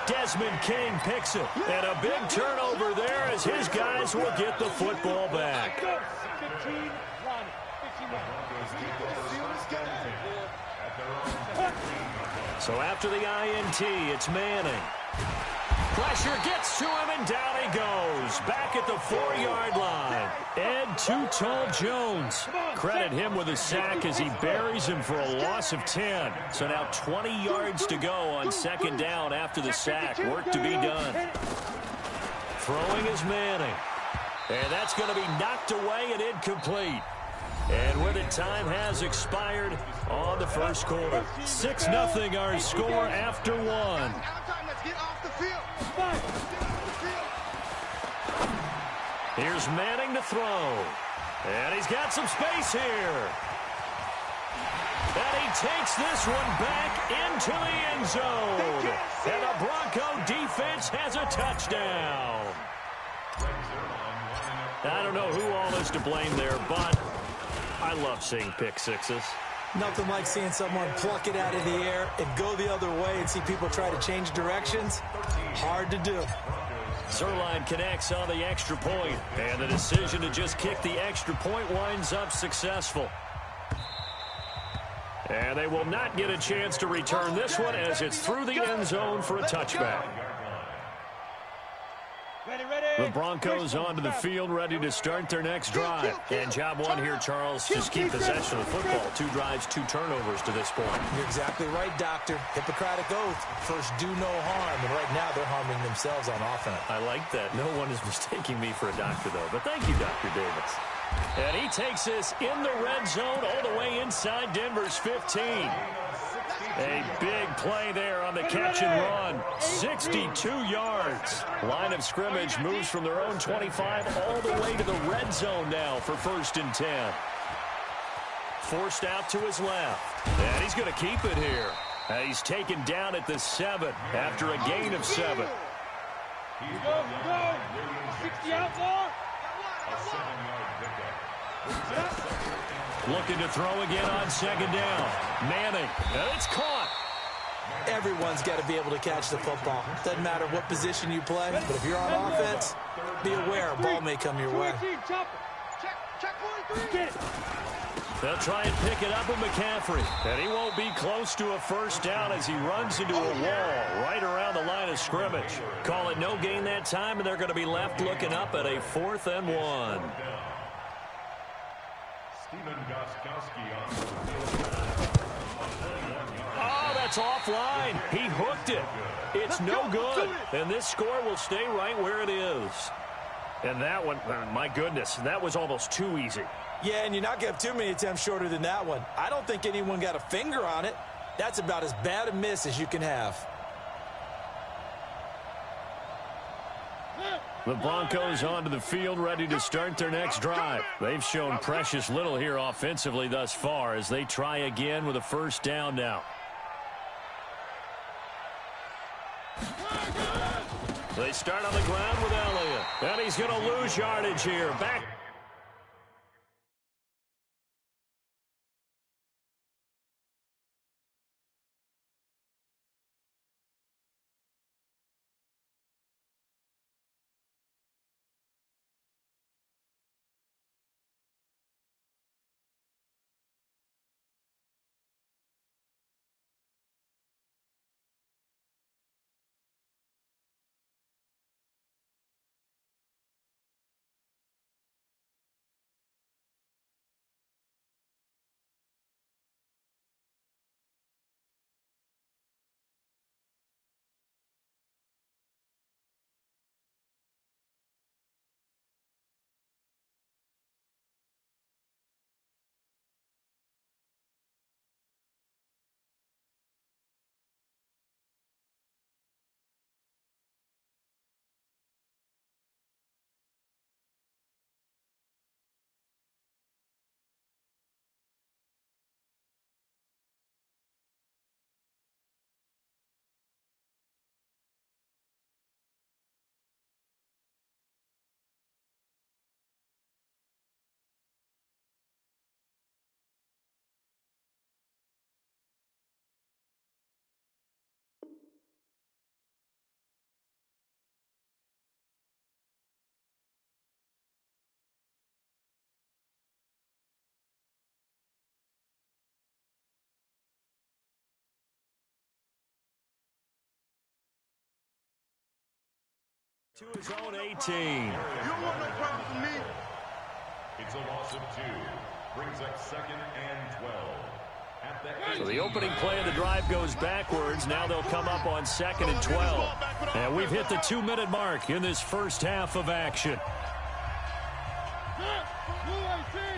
Desmond King picks it. And a big turnover there as his guys will get the football back. So after the INT, it's Manning. Pressure gets to him, and down he goes. Back at the 4-yard line. Ed Too Tall Jones. Credit him with a sack as he buries him for a loss of 10. So now 20 yards to go on 2nd down after the sack. Work to be done. Throwing is Manning. And that's going to be knocked away and incomplete. And with it, time has expired on the first quarter. 6-0 our score after 1. Here's Manning to throw. And he's got some space here. And he takes this one back into the end zone. And the Bronco defense has a touchdown. I don't know who all is to blame there, but I love seeing pick sixes. Nothing like seeing someone pluck it out of the air and go the other way and see people try to change directions. Hard to do. Zerline connects on the extra point, and the decision to just kick the extra point winds up successful. And they will not get a chance to return this one as it's through the end zone for a touchback. The Broncos onto the field, ready to start their next drive. And job one here, Charles, just keep possession of the football. 2 drives, 2 turnovers to this point. You're exactly right, Doctor. Hippocratic oath. First, do no harm. And right now, they're harming themselves on offense. I like that. No one is mistaking me for a doctor, though. But thank you, Dr. Davis. And he takes this in the red zone all the way inside Denver's 15. A big play there on the catch and run. 62 yards. Line of scrimmage moves from their own 25 all the way to the red zone now for 1st and 10. Forced out to his left. And he's going to keep it here. And he's taken down at the 7 after a gain of 7. Go. 60 out more. Looking to throw again on 2nd down. Manning. And it's caught. Everyone's got to be able to catch the football. Doesn't matter what position you play, but if you're on offense, be aware a ball may come your way. They'll try and pick it up with McCaffrey. And he won't be close to a 1st down as he runs into a wall right around the line of scrimmage. Call it no gain that time, and they're going to be left looking up at a 4th and 1. Oh, that's offline. He hooked it. It's no good. And this score will stay right where it is. And that one, my goodness, that was almost too easy. Yeah, and you're not going to have too many attempts shorter than that one. I don't think anyone got a finger on it. That's about as bad a miss as you can have. The Broncos onto the field, ready to start their next drive. They've shown precious little here offensively thus far as they try again with a 1st down now. They start on the ground with Elliott. And he's going to lose yardage here. Back. To his own 18. You don't want no problem from me. It's a loss of 2. Brings up 2nd and 12. At the So the opening play of the drive goes backwards. Now they'll come up on 2nd and 12. And we've hit the 2-minute mark in this first half of action.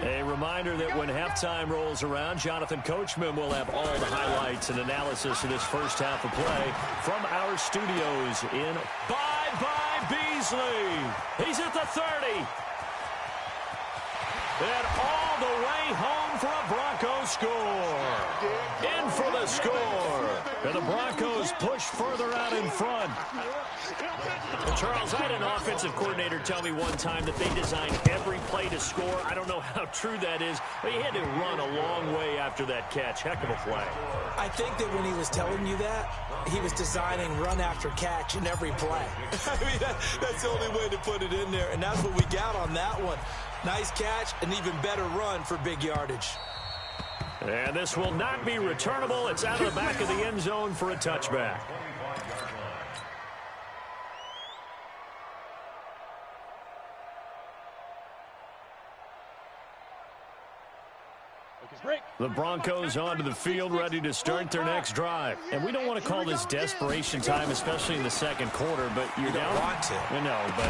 A reminder that when halftime rolls around, Jonathan Coachman will have all the highlights and analysis of this first half of play from our studios in Bye-bye Beasley. He's at the 30. And all the way home for a Broncos score. In for the score. And the Broncos push further out in front. And Charles, I had an offensive coordinator tell me one time that they designed every play to score. I don't know how true that is, but he had to run a long way after that catch. Heck of a play. I think that when he was telling you that, he was designing run after catch in every play. I mean, that's the only way to put it in there, and that's what we got on that one. Nice catch, an even better run for big yardage. And this will not be returnable. It's out of the back of the end zone for a touchback. The Broncos onto the field, ready to start their next drive. And we don't want to call this desperation time, especially in the second quarter, but you're down. You don't want to. I know, but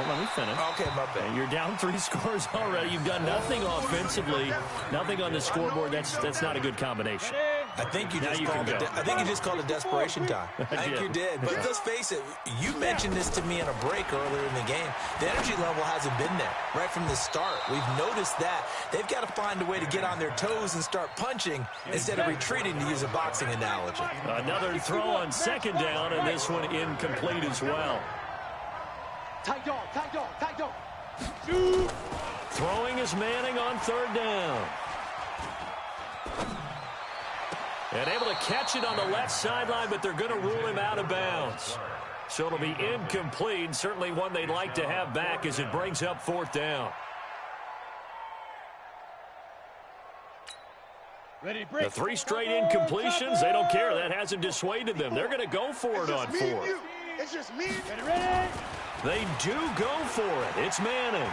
let me finish. Okay, my bad. You're down 3 scores already. You've done nothing offensively, nothing on the scoreboard. That's not a good combination. I think you just called it desperation time. I think you did. But let's face it, you mentioned this to me in a break earlier in the game. The energy level hasn't been there right from the start. We've noticed that. They've got to find a way to get on their toes and start punching instead of retreating, to use a boxing analogy. Another throw on 2nd down, and this one incomplete as well. Tight dog, tight dog, tight dog. Throwing is Manning on 3rd down. And able to catch it on the left sideline, but they're going to rule him out of bounds. So it'll be incomplete, certainly one they'd like to have back as it brings up 4th down. The 3 straight incompletions, they don't care. That hasn't dissuaded them. They're going to go for it on 4th. It's just me. They do go for it. It's Manning.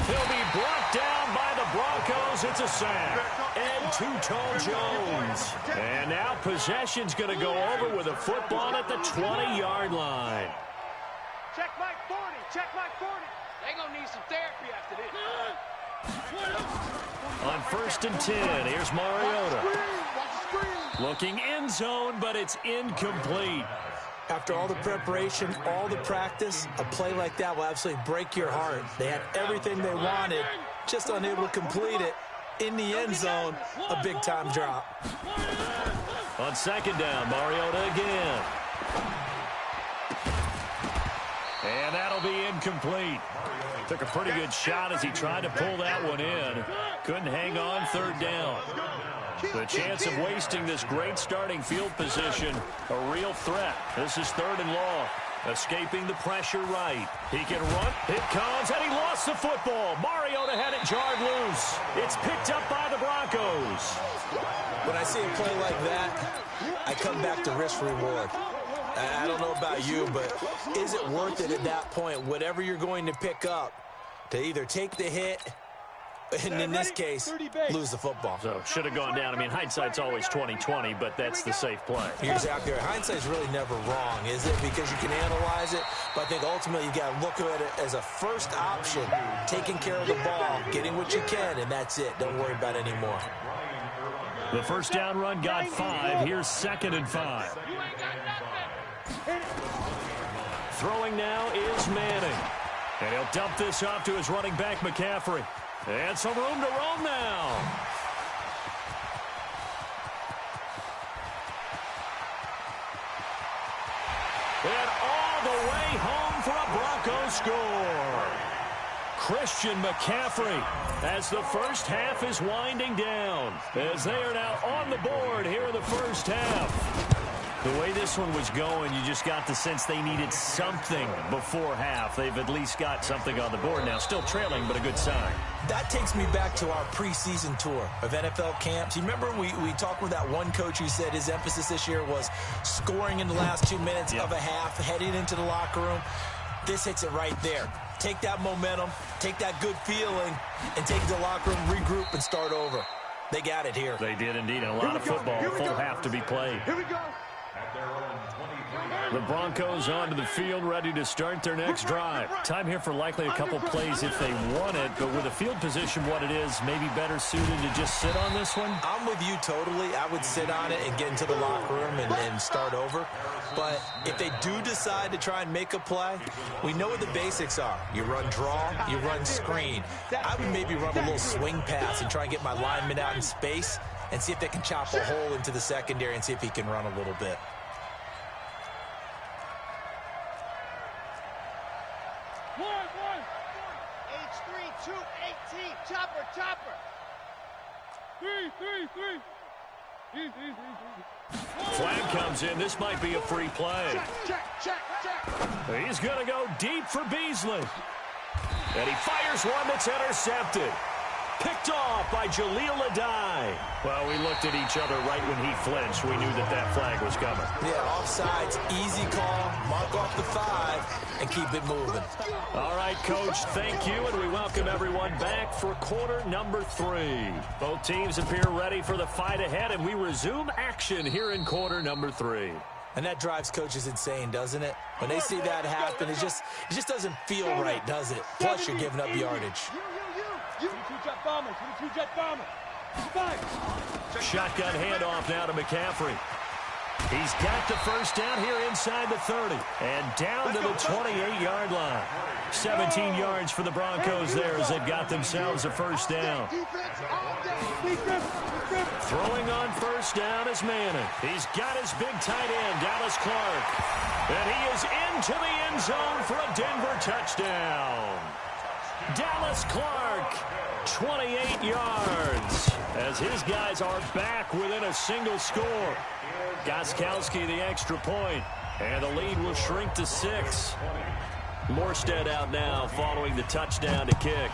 He'll be brought down by the Broncos. It's a sack. And Two-Tone Jones. And now possession's going to go over with a football at the 20-yard line. Check Mike 40. Check Mike 40. They going to need some therapy after this. On 1st and 10, here's Mariota. Looking end zone, but it's incomplete. After all the preparation, all the practice, a play like that will absolutely break your heart. They had everything they wanted, just unable to complete it. In the end zone, a big-time drop. On 2nd down, Mariota again. And that'll be incomplete. Took a pretty good shot as he tried to pull that one in. Couldn't hang on 3rd down. The chance of wasting this great starting field position, a real threat. This is 3rd and long. Escaping the pressure right. He can run. It comes, and he lost the football. Mariota had it jarred loose. It's picked up by the Broncos. When I see a play like that, I come back to risk-reward. I don't know about you, but is it worth it at that point, whatever you're going to pick up, to either take the hit, and in this case, lose the football? So should have gone down. I mean, hindsight's always 20/20, but that's the safe play. You're exactly right. Hindsight's really never wrong, is it? Because you can analyze it, but I think ultimately you got to look at it as a first option, taking care of the ball, getting what you can, and that's it. Don't worry about it anymore. The first down run got 5. Here's 2nd and 5. Throwing now is Manning. And he'll dump this off to his running back, McCaffrey. And some room to roam now. And all the way home for a Broncos score. Christian McCaffrey as the first half is winding down. As they are now on the board here in the first half. The way this one was going, you just got the sense they needed something before half. They've at least got something on the board now. Still trailing, but a good sign. That takes me back to our preseason tour of NFL camps. You remember we talked with that one coach who said his emphasis this year was scoring in the last 2 minutes of a half, heading into the locker room. This hits it right there. Take that momentum, take that good feeling, and take it to the locker room, regroup, and start over. They got it here. They did indeed. And a lot of football, full half to be played. Here we go. The Broncos onto the field, ready to start their next drive. Time here for likely a couple plays if they want it, but with a field position what it is, maybe better suited to just sit on this one? I'm with you totally. I would sit on it and get into the locker room and start over. But if they do decide to try and make a play, we know what the basics are. You run draw, you run screen. I would maybe run a little swing pass and try and get my lineman out in space and see if they can chop a hole into the secondary and see if he can run a little bit. Chopper. 3. Flag comes in. This might be a free play. Check. He's going to go deep for Beasley. And he fires one that's intercepted. Picked off by Jaleel Adai. Well, we looked at each other right when he flinched. We knew that flag was coming. Yeah, offsides, easy call, mark off the 5, and keep it moving. All right, Coach, thank you, and we welcome everyone back for quarter number 3. Both teams appear ready for the fight ahead, and we resume action here in quarter number 3. And that drives coaches insane, doesn't it? When they see that happen, it just doesn't feel right, does it? Plus, you're giving up yardage. Shotgun handoff now to McCaffrey. He's got the first down here inside the 30 and down to the 28-yard line. 17 yards for the Broncos there as they've got themselves a first down. Throwing on first down is Manning. He's got his big tight end, Dallas Clark. And he is into the end zone for a Denver touchdown. Dallas Clark, 28 yards, as his guys are back within a single score. Gostkowski the extra point, and the lead will shrink to 6. Morstead out now following the touchdown to kick.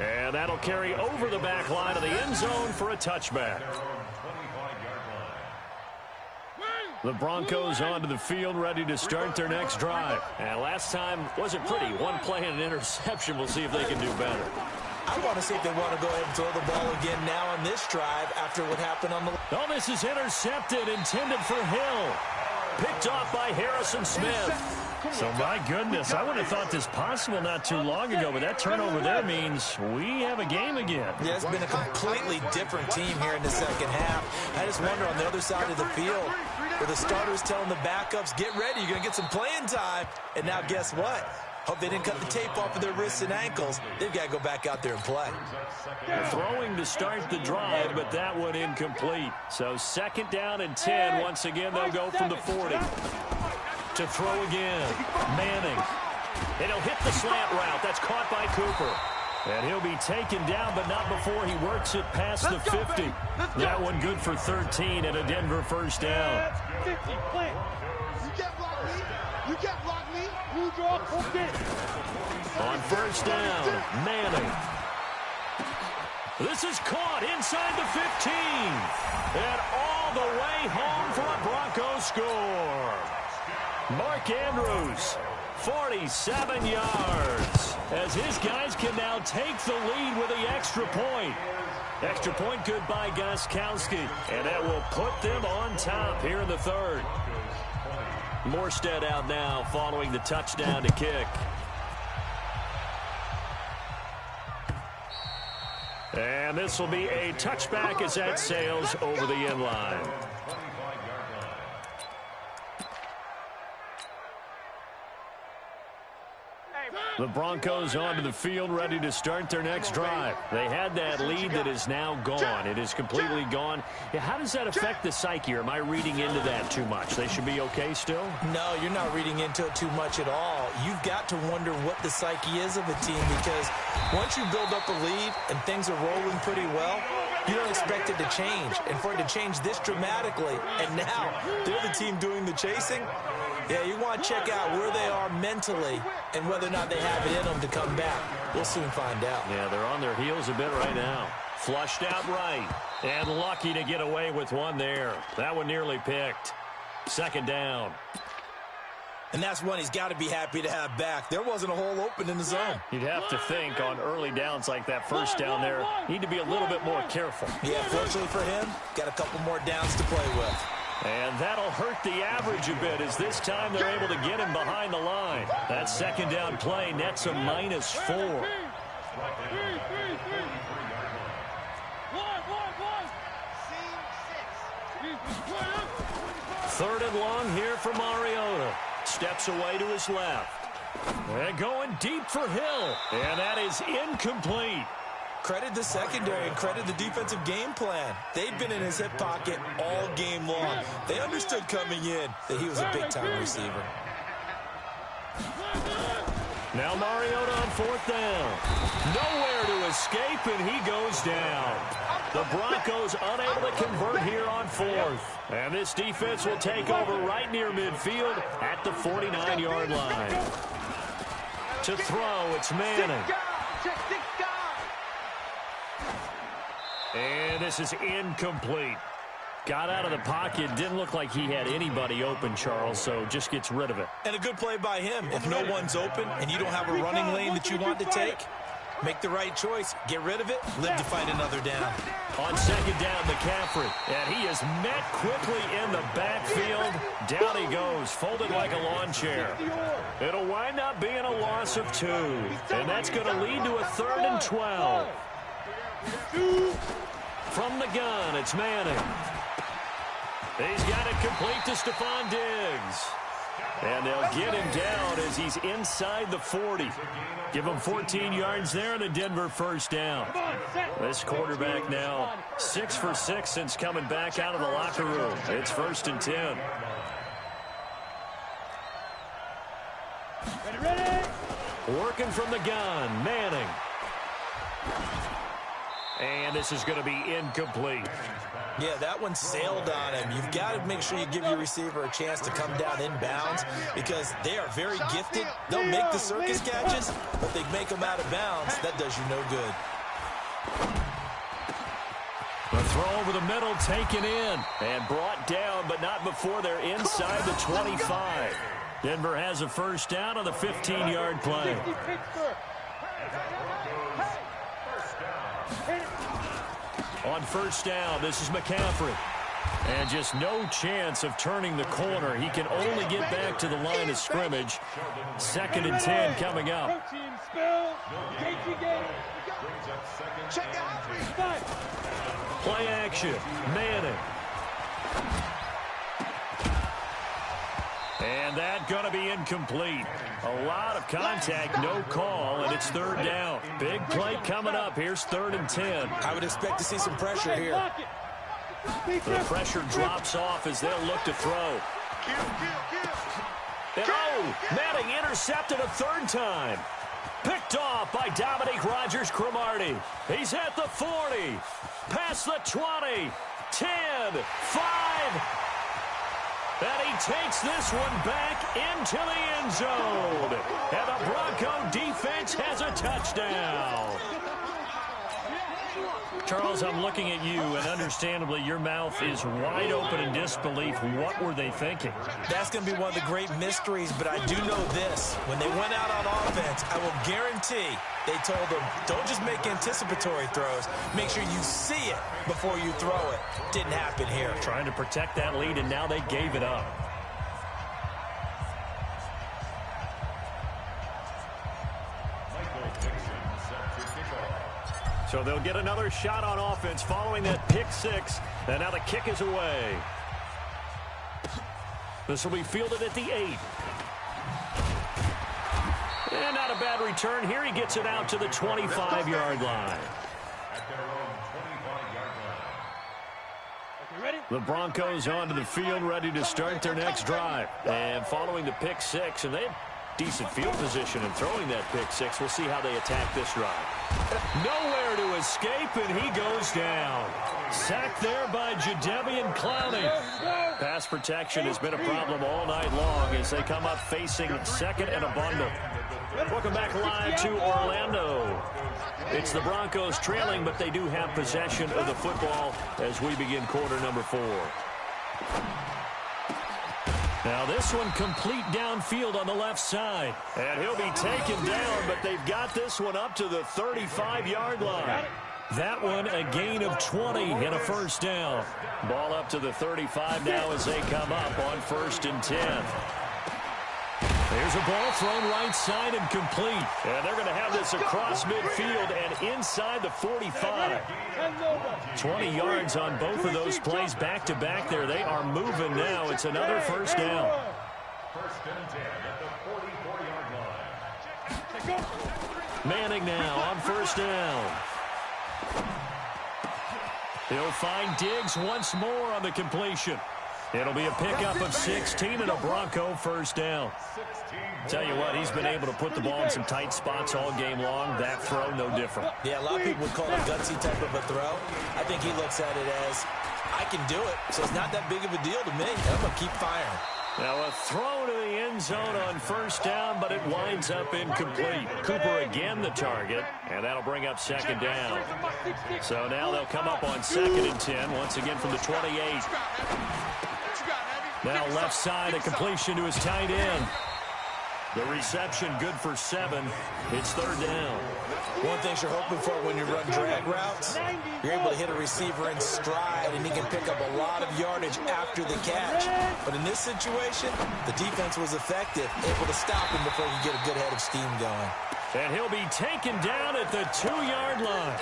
And that'll carry over the back line of the end zone for a touchback. The Broncos onto the field, ready to start their next drive. And last time wasn't pretty. One play and an interception. We'll see if they can do better. I want to see if they want to go ahead and throw the ball again now on this drive after what happened on the... Oh, this is intercepted, intended for Hill. Picked off by Harrison Smith. So, my goodness, I would have thought this possible not too long ago, but that turnover there means we have a game again. Yeah, it's been a completely different team here in the second half. I just wonder on the other side of the field, where the starters telling the backups, get ready, you're going to get some playing time. And now guess what? Hope they didn't cut the tape off of their wrists and ankles. They've got to go back out there and play. Throwing to start the drive, but that one incomplete. So 2nd down and 10. Once again, they'll go from the 40. To throw again. Manning. And he'll hit the slant route. That's caught by Cooper. And he'll be taken down, but not before he works it past the 50. That one good for 13 and a Denver first down. 50, plant. You can't block me. You draw, okay. On first down, Manning. This is caught inside the 15. And all the way home for a Broncos score. Mark Andrews, 47 yards, as his guys can now take the lead with the extra point. Extra point good by Gostkowski, and that will put them on top here in the 3rd. Morstead out now following the touchdown to kick. And this will be a touchback as that sails over the end line. The Broncos onto the field, ready to start their next drive. They had that lead that is now gone. It is completely gone. Yeah, how does that affect the psyche? Or am I reading into that too much? They should be okay still? No, you're not reading into it too much at all. You've got to wonder what the psyche is of a team, because once you build up a lead and things are rolling pretty well, you don't expect it to change. And for it to change this dramatically, and now they're the team doing the chasing, yeah, you want to check out where they are mentally and whether or not they have it in them to come back. We'll soon find out. Yeah, they're on their heels a bit right now. Flushed out right. And lucky to get away with one there. That one nearly picked. Second down. And that's one he's got to be happy to have back. There wasn't a hole open in the zone. You'd have to think on early downs like that first down there, need to be a little bit more careful. Yeah, fortunately for him, got a couple more downs to play with. And that'll hurt the average a bit as this time they're able to get him behind the line. That second down play nets a -4. Third and long here for Mariota. Steps away to his left. And going deep for Hill. And that is incomplete. Credit the secondary and credit the defensive game plan. They've been in his hip pocket all game long. They understood coming in that he was a big-time receiver. Now Mariota on fourth down. Nowhere to escape, and he goes down. The Broncos unable to convert here on fourth. And this defense will take over right near midfield at the 49-yard line. To throw, it's Manning. And this is incomplete. Got out of the pocket. Didn't look like he had anybody open, Charles, so just gets rid of it. And a good play by him. If no one's open and you don't have a running lane that you want to take, make the right choice. Get rid of it. Live to fight another down. On second down, McCaffrey. And he is met quickly in the backfield. Down he goes, folded like a lawn chair. It'll wind up being a loss of 2. And that's going to lead to a 3rd and 12. From the gun, it's Manning. He's got it complete to Stephon Diggs. And they'll get him down as he's inside the 40. Give him 14 yards there and a Denver first down. This quarterback now 6 for 6 since coming back out of the locker room. It's 1st and 10. Working from the gun, Manning. And this is going to be incomplete. Yeah, that one sailed on him. You've got to make sure you give your receiver a chance to come down inbounds because they are very gifted. They'll make the circus catches, but they make them out of bounds. That does you no good. The throw over the middle taken in and brought down, but not before they're inside the 25. Denver has a first down on the 15-yard play. On first down, this is McCaffrey. And just no chance of turning the corner. He can only get back to the line of scrimmage. 2nd and 10 coming up. Play action. Manning. And that going to be incomplete. A lot of contact, no call, and it's 3rd down. Big play coming up. Here's 3rd and 10. I would expect to see some pressure here. The pressure drops off as they'll look to throw. And oh, Manning intercepted a 3rd time. Picked off by Dominique Rodgers-Cromartie. He's at the 40. Past the 20. 10. 5. And he takes this one back into the end zone. And the Bronco defense has a touchdown. Charles, I'm looking at you, and understandably, your mouth is wide open in disbelief. What were they thinking? That's going to be one of the great mysteries, but I do know this. When they went out on offense, I will guarantee they told them, don't just make anticipatory throws. Make sure you see it before you throw it. Didn't happen here. Trying to protect that lead, and now they gave it up. So they'll get another shot on offense following that pick 6. And now the kick is away. This will be fielded at the 8. And not a bad return. Here he gets it out to the 25-yard line. The Broncos onto the field ready to start their next drive. And following the pick 6, and they decent field position in throwing that pick six. We'll see how they attack this drive. Nowhere to escape, and he goes down. Sacked there by Jadeveon Clowney. Pass protection has been a problem all night long as they come up facing second and a bundle. Welcome back live to Orlando. It's the Broncos trailing, but they do have possession of the football as we begin quarter number 4. Now this one complete downfield on the left side. And he'll be taken down, but they've got this one up to the 35-yard line. That one a gain of 20 and a first down. Ball up to the 35 now as they come up on 1st and 10. There's a ball thrown right side and complete. And they're going to have this across midfield and inside the 45. 20 yards on both of those plays back-to-back there. They are moving now. It's another first down. 1st and 10 at the 44-yard line. Manning now on 1st down. He'll find Diggs once more on the completion. It'll be a pickup of 16 and a Bronco first down. Tell you what, he's been able to put the ball in some tight spots all game long. That throw, no different. Yeah, a lot of people would call it a gutsy type of a throw. I think he looks at it as, I can do it, so it's not that big of a deal to me. I'm going to keep firing. Now a throw to the end zone on 1st down, but it winds up incomplete. Cooper again the target, and that'll bring up 2nd down. So now they'll come up on 2nd and 10, once again from the 28. Now left side, a completion to his tight end. The reception good for 7. It's 3rd down. One thing you're hoping for when you run drag routes, you're able to hit a receiver in stride, and he can pick up a lot of yardage after the catch. But in this situation, the defense was effective, able to stop him before he could get a good head of steam going. And he'll be taken down at the 2-yard line.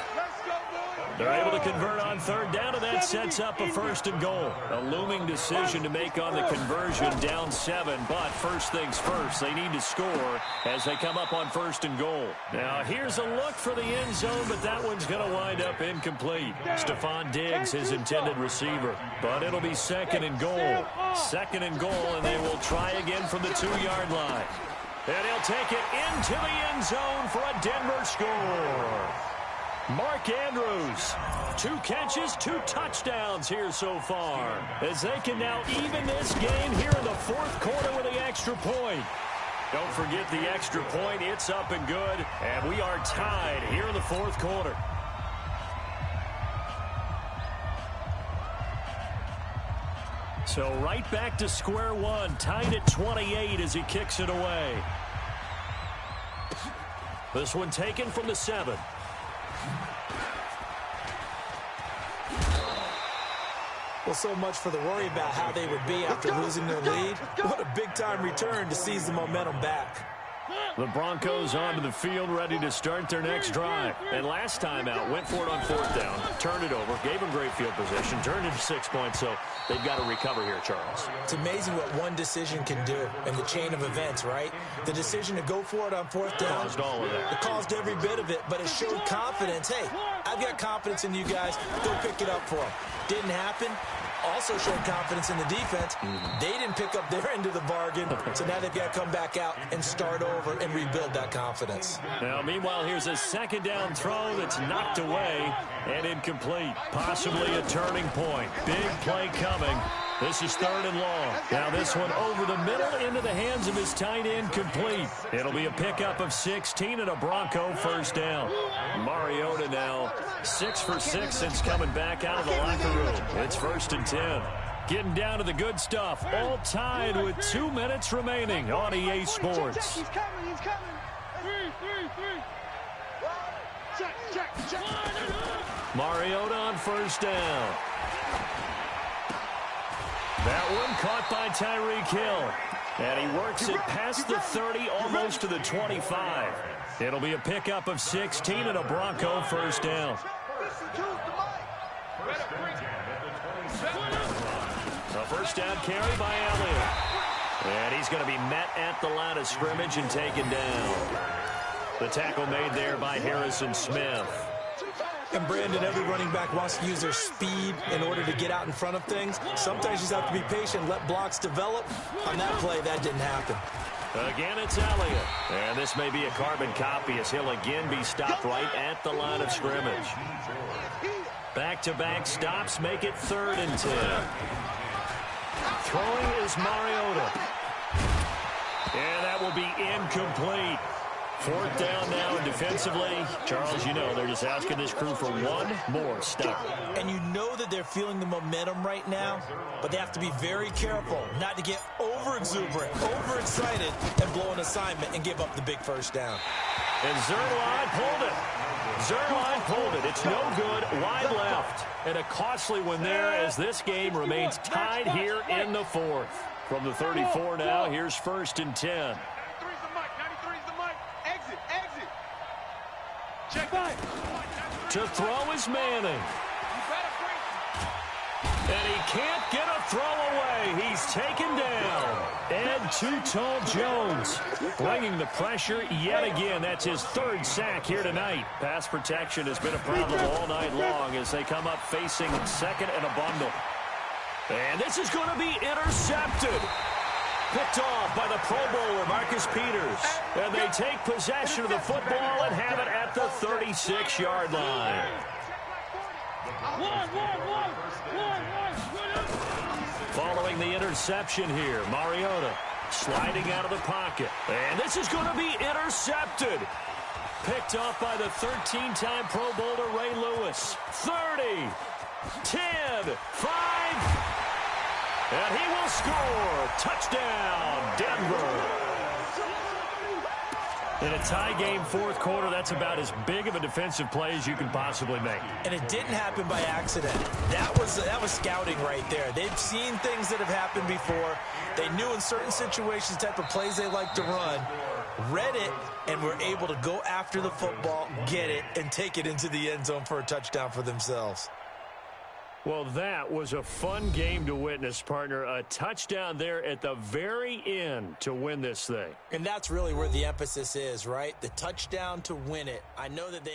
They're able to convert on 3rd down, and that sets up a 1st and goal. A looming decision to make on the conversion, down 7. But first things first, they need to score as they come up on 1st and goal. Now here's a look for the end zone, but that one's going to wind up incomplete. Stephon Diggs, his intended receiver. But it'll be 2nd and goal. 2nd and goal, and they will try again from the 2-yard line. And he'll take it into the end zone for a Denver score. Mark Andrews, 2 catches, 2 touchdowns here so far, as they can now even this game here in the 4th quarter with the extra point. Don't forget the extra point. It's up and good, and we are tied here in the 4th quarter. So right back to square one, tied at 28 as he kicks it away. This one taken from the 7. Well, so much for the worry about how they would be after losing their lead. What a big-time return to seize the momentum back. The Broncos onto the field, ready to start their next drive. And last time out, went for it on 4th down, turned it over, gave them great field position, turned it to 6 points, so they've got to recover here, Charles. It's amazing what one decision can do in the chain of events, right? The decision to go for it on 4th down. Caused all of that. It caused every bit of it, but it showed confidence. Hey, I've got confidence in you guys. Go pick it up for them. Didn't happen. Also showed confidence in the defense. They didn't pick up their end of the bargain, so now they've got to come back out and start over and rebuild that confidence. Now, meanwhile, here's a 2nd down throw that's knocked away and incomplete. Possibly a turning point. Big play coming. This is 3rd and long. Now this one over the middle into the hands of his tight end, complete. It'll be a pickup of 16 and a Bronco first down. Mariota now 6 for 6 since coming back out of the locker room. It's 1st and 10. Getting down to the good stuff. All tied with 2 minutes remaining on EA Sports. He's coming, he's coming. 3. Check. Mariota on 1st down. That one caught by Tyreek Hill. And he works it past the 30, almost to the 25. It'll be a pickup of 16 and a Bronco first down. A first down carry by Elliott. And he's going to be met at the line of scrimmage and taken down. The tackle made there by Harrison Smith. And, Brandon, every running back wants to use their speed in order to get out in front of things. Sometimes you just have to be patient, let blocks develop. On that play, that didn't happen. Again, it's Elliott. And this may be a carbon copy as he'll again be stopped right at the line of scrimmage. Back-to-back stops make it 3rd and 10. Throwing is Mariota. And that will be incomplete. 4th down now, and defensively, Charles, you know, they're just asking this crew for one more stop. And you know that they're feeling the momentum right now, but they have to be very careful not to get over-exuberant, overexcited, and blow an assignment and give up the big 1st down. And Zerline pulled it. Zerline pulled it. It's no good. Wide left. And a costly one there as this game remains tied here in the 4th. From the 34 now, here's 1st and 10. To throw is Manning. And he can't get a throw away. He's taken down. Ed Too-Tall Jones bringing the pressure yet again. That's his 3rd sack here tonight. Pass protection has been a problem all night long as they come up facing 2nd and a bundle. And this is going to be intercepted. Picked off by the Pro Bowler, Marcus Peters. And they take possession of the football and have it at the 36-yard line. Following the interception here, Mariota sliding out of the pocket. And this is going to be intercepted. Picked off by the 13-time Pro Bowler, Ray Lewis. 30, 10, 5... and he will score. Touchdown, Denver. In a tie game 4th quarter, that's about as big of a defensive play as you can possibly make. And it didn't happen by accident. That was scouting right there. They've seen things that have happened before. They knew in certain situations the type of plays they like to run, read it, and were able to go after the football, get it, and take it into the end zone for a touchdown for themselves. Well, that was a fun game to witness, partner. A touchdown there at the very end to win this thing. And that's really where the emphasis is, right? The touchdown to win it. I know that